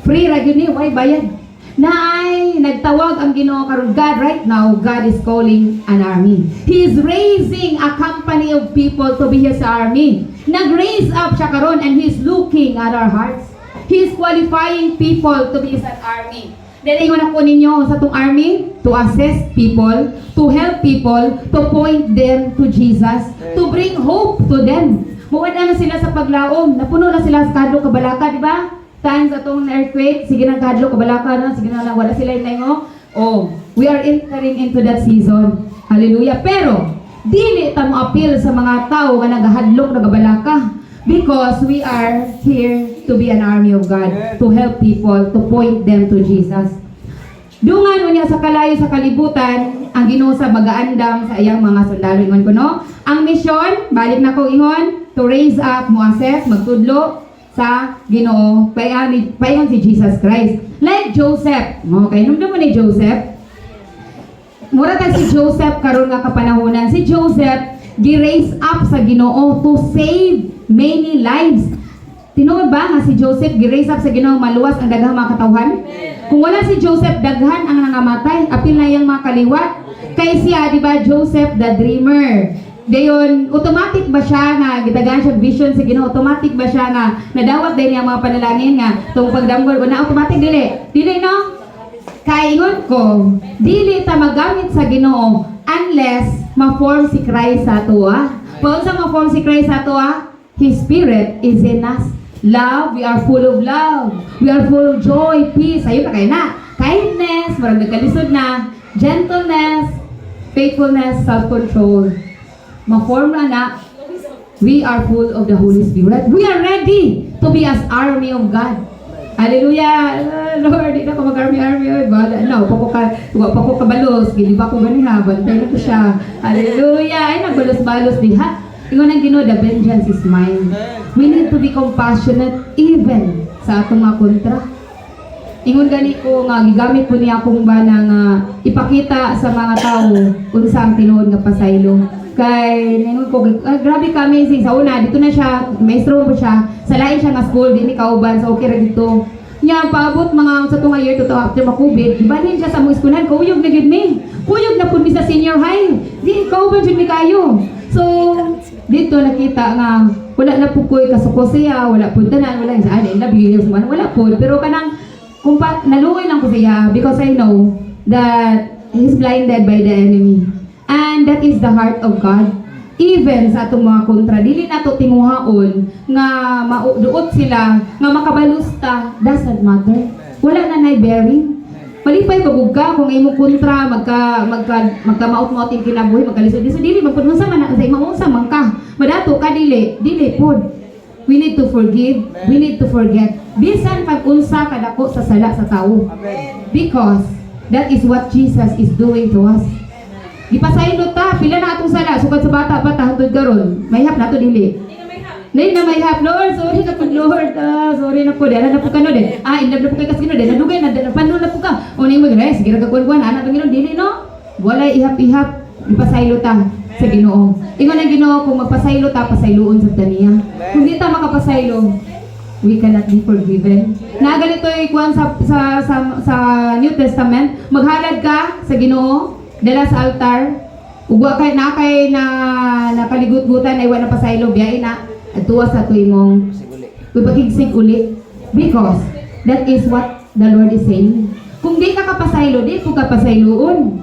B: free ra gyud ni way bayad. Naay nagtawag ang Ginoo karon God right now, God is calling an army. He is raising a company of people to be His army. Nag-raise up siya karon and He's looking at our hearts. He is qualifying people to be His army. Then ingon ako ninyo sa tong army to assess people, to help people, to point them to Jesus, to bring hope to them. Muwad na sila sa paglaom, napuno na sila sa kadlo kabalaka, di ba? Times atong earthquake, sige na kadlo kabalaka na, sige na lang, wala sila yung mo. Oh, we are entering into that season. Hallelujah. Pero, dili ta mo appeal sa mga tao nga nagahadlok na kabalaka. Because we are here to be an army of God, to help people, to point them to Jesus. Dungan mo niya sa kalayo sa kalibutan, ang Ginoo sa magaandam sa iyang mga sundalo. Ingon ko no? Ang mission, balik na ko ingon, to raise up, mo-assess, magtudlo, sa Ginoo payon si Jesus Christ. Like Joseph. Okay, nung mo ni Joseph. Mura ta si Joseph karon nga kapanahonan. Si Joseph gi-raise up sa Ginoo to save many lives. Tinuod ba nga si Joseph gi-raise up sa Ginoo maluwas ang daghang mga katawhan? Kung wala si Joseph daghan ang nangamatay, apil na yang mga kaliwat. Kay siya, di ba, Joseph the dreamer. Dayon, automatic ba siya nga gitagaan siya vision sa Ginoo? Automatic ba siya nga nadawat din niya mga panalangin nga tong pagdamgol na automatic dili no? Kaingon ko, dili ta magamit sa Ginoo unless ma-form si Christ sa ato. Paano sa ma-form si Christ sa ato? His Spirit is in us. Love, we are full of love. We are full of joy, peace. Ayun na kayo na. Kindness, marang nagkalisod na. Gentleness, faithfulness, self-control. Ma-form na, we are full of the Holy Spirit. We are ready to be as army of God. Hallelujah! Lord, di na ko mag-army. No, pa ko kabalos. Gili ba ko ganiha? Bantay na ko siya. Hallelujah! Ay, nagbalos-balos diha. Ingon ang Ginoo, the vengeance is mine. We need to be compassionate even sa atong mga kontra. Ingon gani ko nga gigamit ko niya akong bana nga ipakita sa mga tao unsa ang tinuod nga pasaylo. Kay ningon ko grabe ka amazing sa una dito na siya maestro po siya sa lain siya nga school dinhi kauban so okay ra dito. Nya paabot mga sa tunga year to after ma-COVID, ibalhin siya sa mong eskwelahan, kuyog na gid mi. Kuyog na pud mi sa senior high. Di kauban jud mi kayo. So dito nakita nga wala na pud koy kasuko siya, wala pud tanan, wala sa ani labi man wala pud pero kanang naluoy lang ko siya because I know that he's blinded by the enemy. And that is the heart of God. Even sa atong mga kontra, dili nato tinguhaon nga mauduot sila nga makabalusta, doesn't matter. Wala na nay bearing. Malipay pagug ka kung imo kontra magkamaot-maot yung kinabuhi, magkalisod. So dili magpud unsa man sa imong unsa man ka. Madato ka dili pod. We need to forgive. We need to forget. Bisan pag unsa kadako sa sala sa tawo. Because that is what Jesus is doing to us. Ipasaylo ta, pila na atong sala, sukad sa bata pa ta hangtod karon. Mayhap na to dili. Nay na mayhap, Lord, sorry na po, Lord. Sorry na po, dala na po ka no din. In love na po kay kasino din. Nadugay na panon na po ka. O ning magres, sige ra ka kuan ana Panginoon dili no. Wala ihap-ihap. Ipasaylo ta sa Ginoo. Ingon ang Ginoo kung magpasaylo ta, pasayloon sa taniya. Kung di ta makapasaylo, we cannot be forgiven. Nagalito ikuan sa New Testament, maghalad ka sa Ginoo, dala sa altar, ugwa kay na nakaligut-gutan ay wala pasaylo biya na atuwa sa tuwi mong pagigsig uli. Because that is what the Lord is saying. Kung di ka kapasaylo, di po ka pasayloon.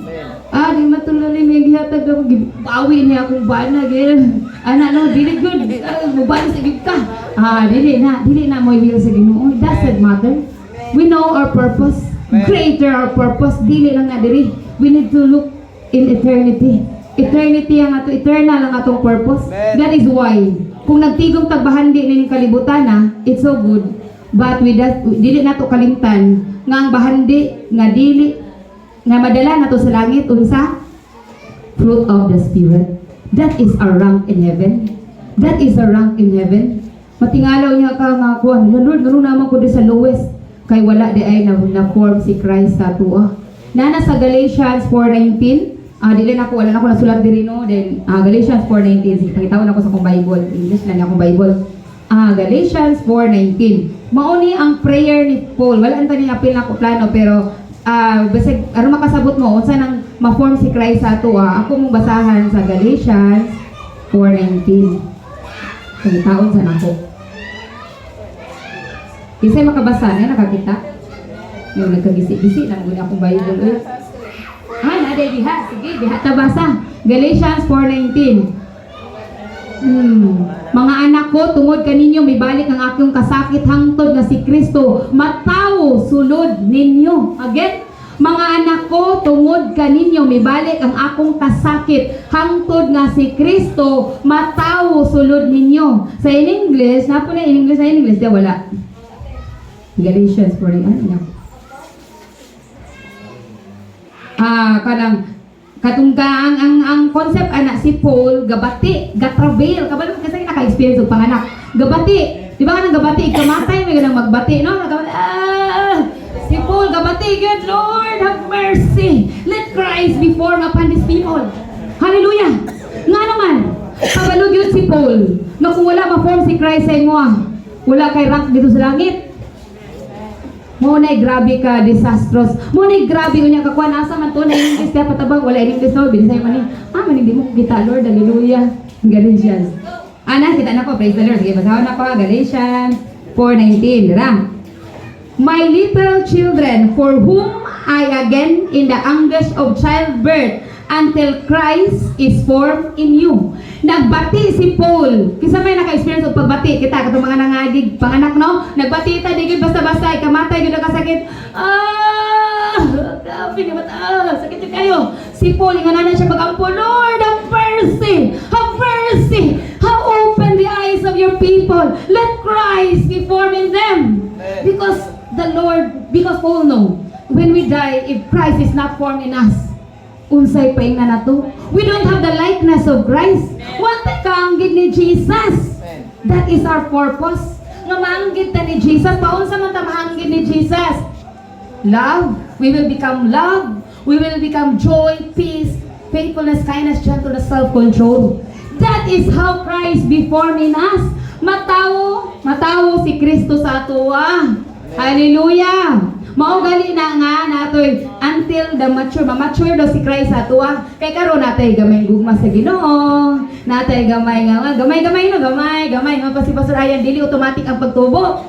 B: Di matulali may gihatag ako, bawi niya akong bana, gil. No, dili good. Mubali sa gig ka. Dili na mo will sa Ginoo. It doesn't matter. We know our purpose. Greater our purpose. Dili lang na diri. We need to look in eternity. Eternity ang ato, eternal ang atong purpose. That is why, kung nagtigong tagbahandi na yung kalibutan it's so good. But dili na to kalimtan nga ang bahandi nga dili nga madala na to sa langit unsa fruit of the spirit. That is our rank in heaven. That is our rank in heaven. Matingalaw niya ka nga kuan, Lord, ganoon naman ko di sa lowest kay wala di ay na form si Christ sa tuwa. Nana sa Galatians 4:19, dili na ko wala na ko nasulat diri no, then Galatians 4:19, pakitaw na ko sa akong Bible, English na ni akong Bible. Galatians 4:19. Mauni ang prayer ni Paul. Wala anta ni apil na ko plano pero basig aron makasabot mo unsa nang ma-form si Christ sa ato ako mong basahan sa Galatians 4:19. Kung taon sa nako. Isay makabasa na nakakita. Yung nagkagisi-gisi lang gud akong Bible. Nade diha, sige, diha ta basa. Galatians 4:19. Mga anak ko, tungod kaninyo mibalik ang akong kasakit hangtod nga si Kristo, matawo sulod ninyo. Again, mga anak ko, tungod kaninyo mibalik ang akong kasakit hangtod nga si Kristo, matawo sulod ninyo. Sa in English, napo na in English, sa in English, wala. Galatians 4:19. Katungga ang concept anak si Paul gabati, gatravel, kabalo kasi naka-experience og panganak. Gabati, di ba kanang gabati kamatay may ganang magbati, no? Si Paul gabati, good Lord, have mercy. Let Christ be formed upon these people. Hallelujah. Nga naman, kabalo gyud si Paul, na kung wala ma-form si Christ sa imo, wala kay rank dito sa langit. Mo nay grabe ka disastrous. Mo nay grabe unya ka kuan asa man to na English kaya patabang wala English no binisay man ni. Man hindi mo kita Lord, hallelujah. Galatians. Kita na ko praise the Lord. Sige basahon na ko Galatians 4:19, dira. My little children, for whom I again in the anguish of childbirth until Christ is formed in you. Nagbati si Paul. Kisa may naka-experience og pagbati kita katong mga nangagig panganak no. Nagbati ta di gyud basta-basta kamatay gyud kasakit. Grabe ni mata. Sakit gyud kayo. Si Paul ingananan siya pagampo, Lord, have mercy. Have mercy. How open the eyes of your people. Let Christ be formed in them. Because Paul know when we die if Christ is not formed in us, unsay paing na nato. We don't have the likeness of Christ. What kaanggid ni Jesus? That is our purpose. Nga maanggid ta ni Jesus. Paunsa man ta maanggid ni Jesus? Love. We will become love. We will become joy, peace, faithfulness, kindness, gentleness, self-control. That is how Christ be formed in us. Matawo si Kristo sa atuwa. Hallelujah. Maugali na nga natoy until the mature daw si Christ sa atuwa. Kay karon natay gamay gugma sa Ginoo. Natay gamay mapasipasod ayan dili automatic ang pagtubo.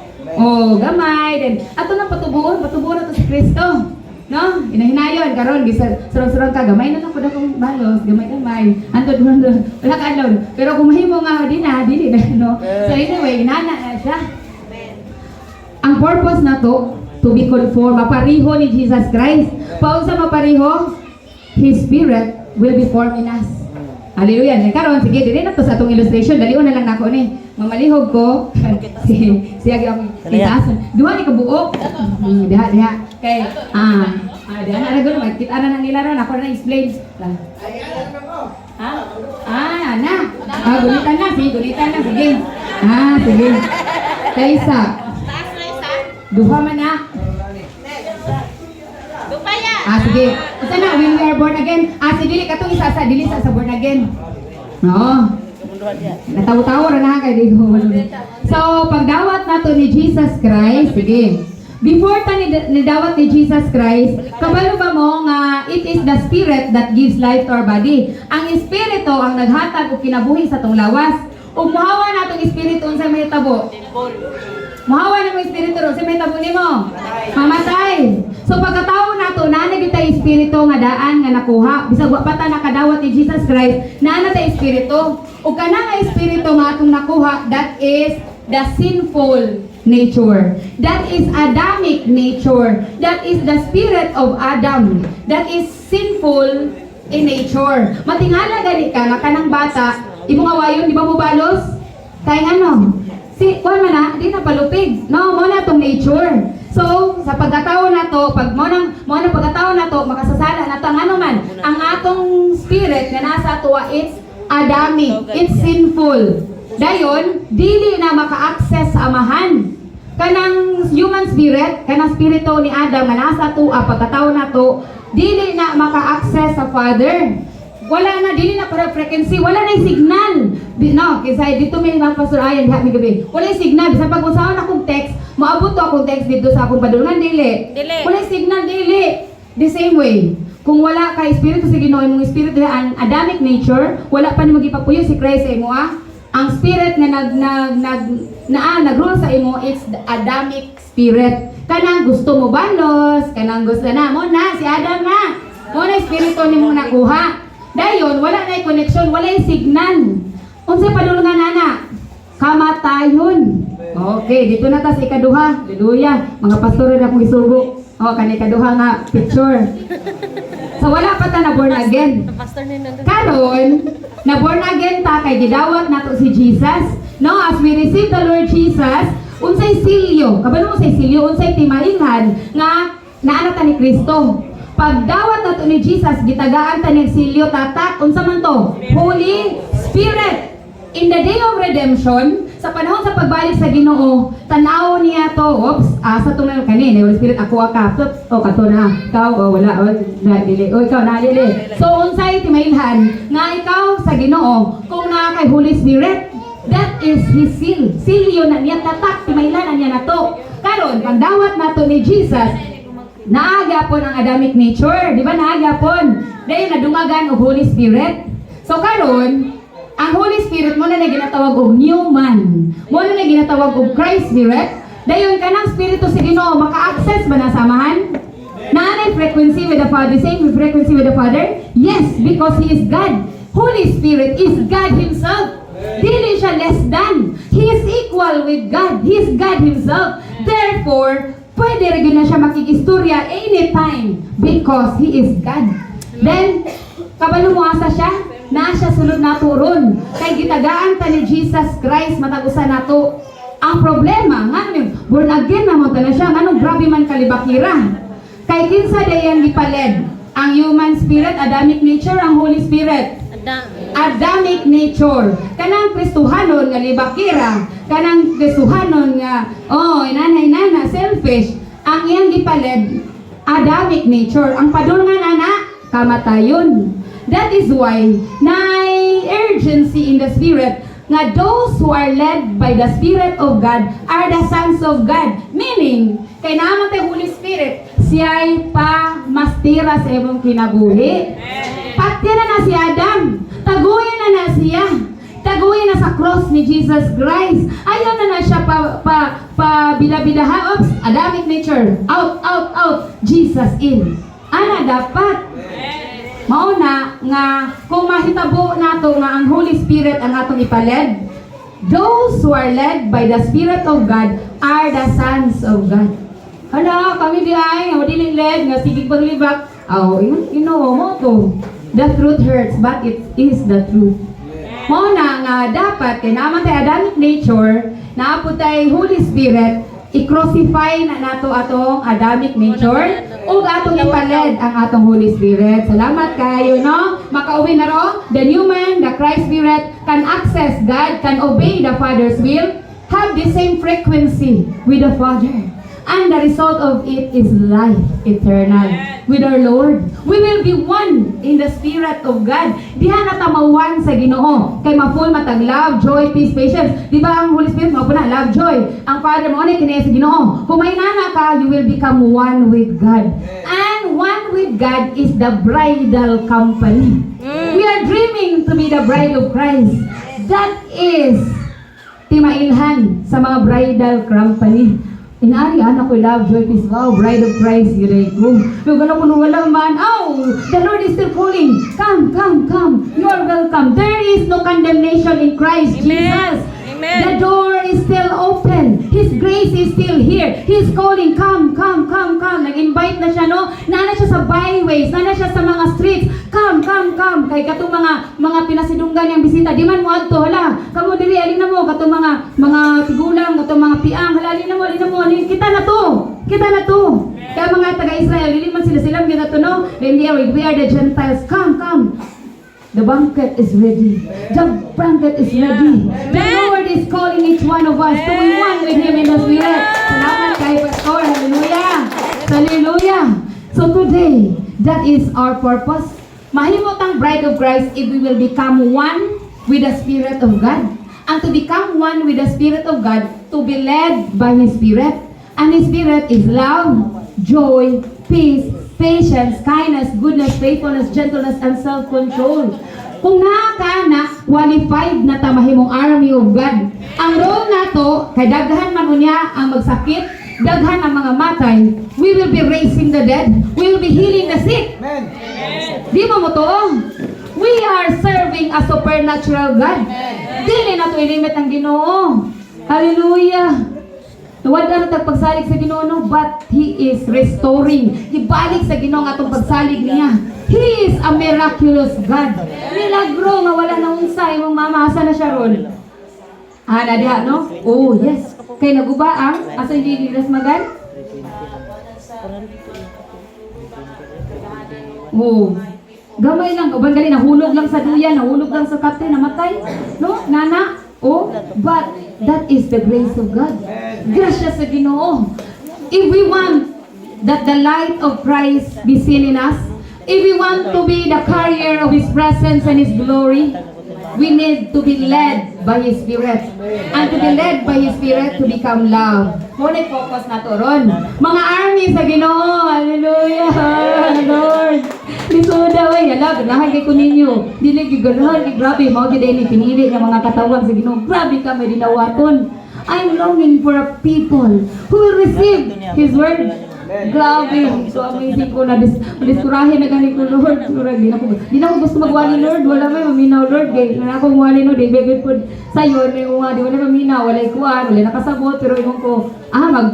B: Gamay din. Ato na patubuon na to si Kristo. No? Hinahinayon karon surong-surong ka gamay na lang pud akong balos, gamay. Antod wala ka adlaw. Pero kung mahimo nga dili na no. So anyway, inana na siya. Ang purpose na to be conformed, mapariho ni Jesus Christ. Paunsa mapariho? His Spirit will be formed in us. Hallelujah. Karon sige dili na to sa atong illustration, dalion na lang nako ni. mamalihog ko. Siya gyud itason. Duha ni kabuok. Diha. Kay diha na ra gud makita na nila ron ako na explain. Na. Gunitan na, sige. Sige. Kaysa. Duha man na. Sige. Ito na, when we are born again. Dili katong isa sa dili sa born again. No. Nataw-taw ra na kay dito. So, pagdawat nato ni Jesus Christ, sige. Before ta ni dawat ni Jesus Christ, kabalo ba mo nga it is the spirit that gives life to our body. Ang espiritu ang naghatag og kinabuhi sa tong lawas. Ug mohawa natong espiritu unsa may tabo? Mohawa na mo espiritu unsa may tabo nimo? Mamatay. So pagkatawo nato na tay espiritu nga daan nga nakuha bisag wa pa ta nakadawat ni Jesus Christ, naa na tay espiritu. Ug kana nga espiritu nga atong nakuha, that is the sinful nature. That is Adamic nature. That is the spirit of Adam. That is sinful in nature. Matingala gani ka nga kanang bata, imong awayon di ba mo balos? Kay ano? Kuan man na, di na palupig. No, mo na tong nature. So, sa pagkataon na to, pag mo nang pagkataon na to, makasasala na to ang ano man, ang atong spirit na nasa tuwa, it's Adamic, it's sinful. Dayon, dili na maka-access sa amahan. Kanang human spirit, kanang spirito ni Adam nga nasa tuwa, pagkataon na to, dili na maka-access sa Father. Wala na, dili na para frequency, wala na yung signal. No, kasi dito may mga pastor ayan, diha may gabi. Wala yung signal, sa pag-usahan akong text, maabot to akong text dito sa akong padulungan, dili. Wala yung signal, dili. The same way, kung wala ka espiritu sa Ginoo, imong espiritu ang Adamic nature, wala pa ni magipapuyo si Christ sa imo Ang spirit na nag-rule sa imo, it's the Adamic spirit. Kanang gusto mo balos, kanang gusto na mo na si Adam na. Mo na espiritu nimo nakuha. Dayon, wala na yung connection, wala yung signal. Unsa padulungan nana? Kamatayon. Okay, dito na ta sa ikaduha. Hallelujah. Mga pastor na akong isugo. Kani ikaduha nga picture. So wala pa ta na born again. Karon, na born again ta kay gidawat nato si Jesus. No, as we receive the Lord Jesus, unsay silyo? Kabalo mo say silyo, unsay timailhan nga naana ta ni Kristo. Pagdawat nato ni Jesus, gitagaan ta ni silyo tatak, unsa man to? Holy Spirit. In the day of redemption, sa panahon sa pagbalik sa Ginoo, tanaw niya to, sa tunay kanin, Holy Spirit, ako ka, kato na, ikaw, wala, dili, ikaw na, dili. So, unsay timailhan, nga ikaw sa Ginoo, kung na kay Holy Spirit, that is His seal. Silyo na niya, tatak, timailhan na niya na to. Karon, pagdawat nato ni Jesus, naagapon ang Adamic nature, di ba naagapon? Dahil nadungagan og Holy Spirit. So karon, ang Holy Spirit mo na ginatawag og new man. Mo na ginatawag og Christ Spirit. Dayon kanang spirito sa Ginoo maka-access ba na samahan? Naanay frequency with the Father, same frequency with the Father? Yes, because He is God. Holy Spirit is God Himself. Dili siya less than. He is equal with God. He is God Himself. Therefore, pwede rin na siya makikistorya anytime because He is God. Then, kabalo mo asa siya? Na siya sulod na turon. Kay gitagaan ta ni Jesus Christ matagusan nato. Ang problema, nga born again na mo ta na siya, nga grabe man kalibakira. Kay kinsa dayan gipaled? Ang human spirit, Adamic nature, ang Holy Spirit. Adamic nature. Kanang Kristohanon nga libakira, kanang Kristohanon nga inana selfish. Ang iyang gipaled Adamic nature. Ang padulngan ana kamatayon. That is why nay urgency in the spirit nga those who are led by the Spirit of God are the sons of God. Meaning, kay naman tayo Holy Spirit, siya'y pamastira sa imong kinabuhi. Patira na si Adam. Taguyan na siya. Taguyan na sa cross ni Jesus Christ. Ayaw na siya bida-bidaha. Oops, Adamic nature. Out. Jesus in. Ana dapat. Mauna nga kung mahitabo nato nga ang Holy Spirit ang atong ipaled, those who are led by the Spirit of God are the sons of God. Hala, kami di ay nga dili led nga sigig paglibak. You know mo to. The truth hurts, but it is the truth. Mao na nga dapat kay naman tay Adamic nature, naapod tay Holy Spirit, i-crucify na nato atong Adamic nature ug atong ipaled ang atong Holy Spirit. Salamat kayo, no? Makauwi na ro. The new man, the Christ Spirit can access God, can obey the Father's will, have the same frequency with the Father. And the result of it is life eternal with our Lord. We will be one in the Spirit of God. Diha na tamawan sa Ginoo. Kay ma-full matag love, joy, peace, patience. Di ba ang Holy Spirit mo na love, joy. Ang Father mo ni kini sa Ginoo. Kung may nana ka, you will become one with God. And one with God is the bridal company. We are dreaming to be the bride of Christ. That is timailhan sa mga bridal company. Inaari, anak ko, love, joy, peace, wow, bride of Christ, yun ko. Yung gano'n kung wala man, oh, the Lord is still calling. Come, come, come. You are welcome. There is no condemnation in Christ Jesus.
C: Amen.
B: The door is still open. His grace is still here. He's calling, come, come, come, come. Nag-invite na siya, no? Nana siya sa byways, nana siya sa mga streets. Come, come, come. Kay katong mga pinasidunggan niyang bisita, di man mo adto, hala. Kamo diri alin na mo katong mga tigulang, katong mga piang, hala alin na mo, kita na to. Kita na to. Kaya mga taga-Israel, dili man sila kita to, no? We are the Gentiles. Come, come. The banquet is ready. The banquet is ready. The Lord is calling each one of us to be one with Him in the Spirit. Salamat kay Pastor. Hallelujah. Hallelujah. So today, that is our purpose. Mahimot ang bride of Christ if we will become one with the Spirit of God. And to become one with the Spirit of God, to be led by His Spirit. And His Spirit is love, joy, peace, patience, kindness, goodness, faithfulness, gentleness, and self-control. Kung qualified na ta mahimong army of God. Ang role nato, kay daghan man unya ang magsakit, daghan ang mga matay, we will be raising the dead, we will be healing the sick.
A: Amen.
B: Di mo to? We are serving a supernatural God. Dili na to ilimit ang Ginoo. Hallelujah. Wala na tagpagsalig sa Ginoo, no? But He is restoring. Ibalik sa Ginoo ang atong pagsalig niya. He is a miraculous God. Milagro nga wala na unsay imong mamasa na siya ron. Ana diha, no? Oh, yes. Kay naguba ang asa yung magan? Oh. Gamay lang, uban gali nahulog lang sa duyan, nahulog lang sa kate, namatay. No? Nana? Oh, but that is the grace of God. Grasya sa Ginoo. If we want that the light of Christ be seen in us, if we want to be the carrier of His presence and His glory, we need to be led by His Spirit. And to be led by His Spirit to become love. Muna focus na to ron. Mga army sa Ginoo. Hallelujah. Lord. Lisuda way. Hala, ganahan kay ko ninyo. Dili giganahan kay grabe. Mao gid ni pinili ng mga katawag sa Ginoo. Grabe ka may dinawaton. I'm longing for a people who will receive His word. Grabe, so amazing ko na diskurahin na gani ko, Lord. Di na ko gusto magwali, Lord. Wala may maminaw, Lord. Kaya na ako magwali, Lord. Ibigay po sa'yo, may uwa. Di wala maminaw, wala ikuan, wala nakasabot. Pero ibang ko,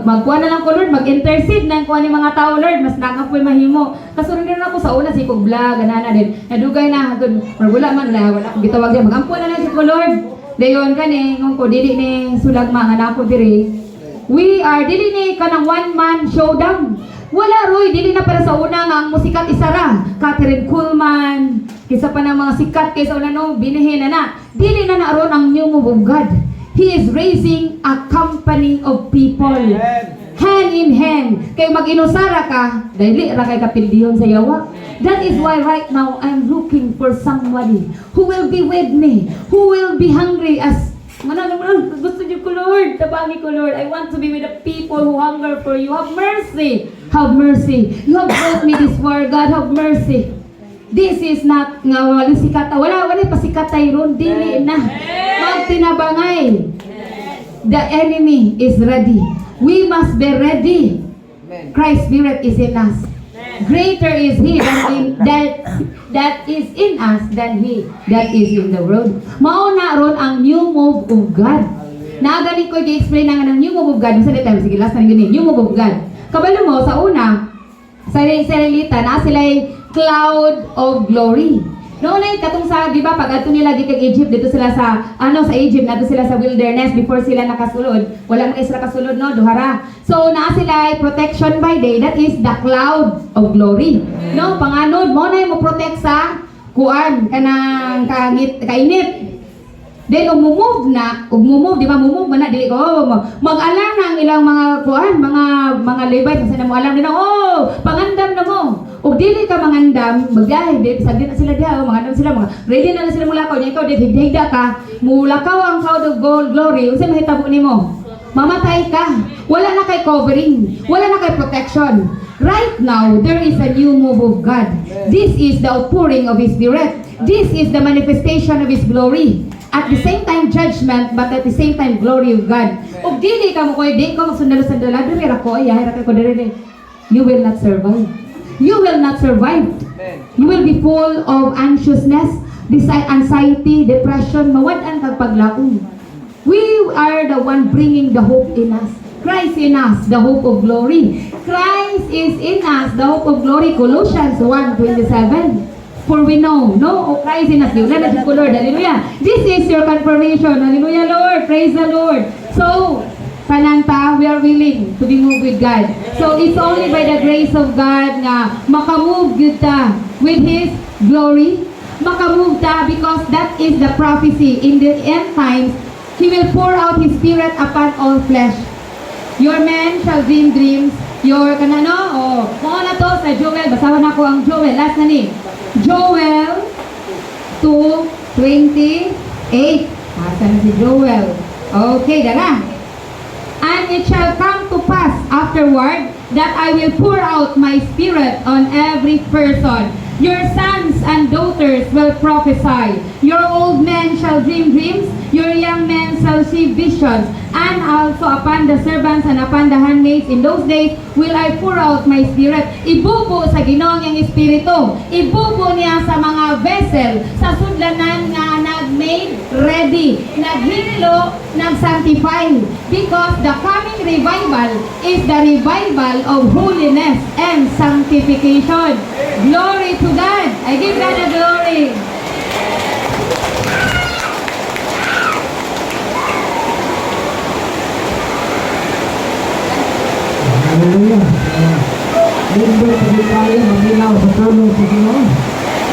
B: magkuha na lang ko, Lord. Mag-intercede na kuha ni mga tao, Lord. Mas nangap po yung mahimo. Kasunod din ako sa una, si kong vlog, ganana din. Nadugay na, wala man, wala ko gitawag din. Magampo na lang si ko, Lord. Dayon ka ni, ngong ko, dili ni sulag mga anak ko diri. We are, dili ni ka ng one-man showdown. Wala, Roy, dili na para sa una nga ang musikat isara. Catherine Kuhlman, kisa pa ng mga sikat kaysa una no, binihin na. Dili na naroon ang new move of God. He is raising a company of people. Hand in hand. Kay mag-inusara ka, dili ra kay kapildiyon sa yawa. That is why right now, I'm looking for somebody who will be with me, who will be hungry as gusto niyo ko, Lord. Tabangi ko, Lord. I want to be with the people who hunger for you. Have mercy. Have mercy. You have brought me this far, God. Have mercy. This is not nga wala sikata. Wala pa sikatay ron. Dili na. Magtinabangay. The enemy is ready. We must be ready. Christ's Spirit is in us. Greater is He that is in us than He that is in the world. Mauna ron ang new move of God. Nagani ko i-explain nga ng new move of God. Sa detail, sige, last na rin new move of God. Kabalo mo, sa una, sa Israelita, na sila'y cloud of glory. Noon ay katong sa, di ba, pag ato nila di kag Egypt, dito sila sa, sa Egypt, nato sila sa wilderness before sila nakasulod. Wala man sila kasulod, no, duhara. So, naa sila ay protection by day, that is the cloud of glory. No, panganod, mo na mo protect sa kuan, kanang kainit. Then, umumove, di ba, mumove man na, di ko, mag-alarm na ang ilang mga kuan, mga Levites, kasi na mo alam nila, pangandam na mo. O dili ka mangandam, magdahil, sagdi na sila diya, mangandam sila, ready na sila mulakaw, niya ikaw, higda ka, mulakaw ang cloud of glory, usa mahitabo ni mo. Mamatay ka, wala na kay covering, wala na kay protection. Right now, there is a new move of God. This is the outpouring of His Spirit. This is the manifestation of His glory. At the same time, judgment, but at the same time, glory of God. Ug dili ka mo koy, di ko magsundalo-sundalo, diri ra ko, ay ra ko diri. You will not survive. You will not survive. You will be full of anxiousness, anxiety, depression, mawad-an kag paglaom. We are the one bringing the hope in us. Christ in us, the hope of glory. Christ is in us, the hope of glory. Colossians 1:27. For we know, Christ in us. Wala na ko, Lord. Hallelujah. This is your confirmation. Hallelujah, Lord. Praise the Lord. So, pananta, we are willing to be moved with God. So, it's only by the grace of God na makamove yun ta with His glory. Makamove ta because that is the prophecy. In the end times, He will pour out His Spirit upon all flesh. Your men shall dream dreams. Your mga na to sa Joel. Basawan ako ang Joel. Last na ni. Joel 2:28. Asa na si Joel? Okay, dara. And it shall come to pass afterward that I will pour out my Spirit on every person. Your sons and daughters will prophesy. Your old men shall dream dreams. Your young men shall see visions. And also upon the servants and upon the handmaids in those days will I pour out my Spirit. Ibubo sa Ginoong yang Espiritu. Ibubo niya sa mga vessel, sa sudlanan nga nag-made ready, naghinlo, nag-sanctify. Because the coming revival is the revival of holiness and sanctification. Glory to God. I give God the glory.
A: Hallelujah. Libre sa tayo, maginaw sa tulong sa Ginoo.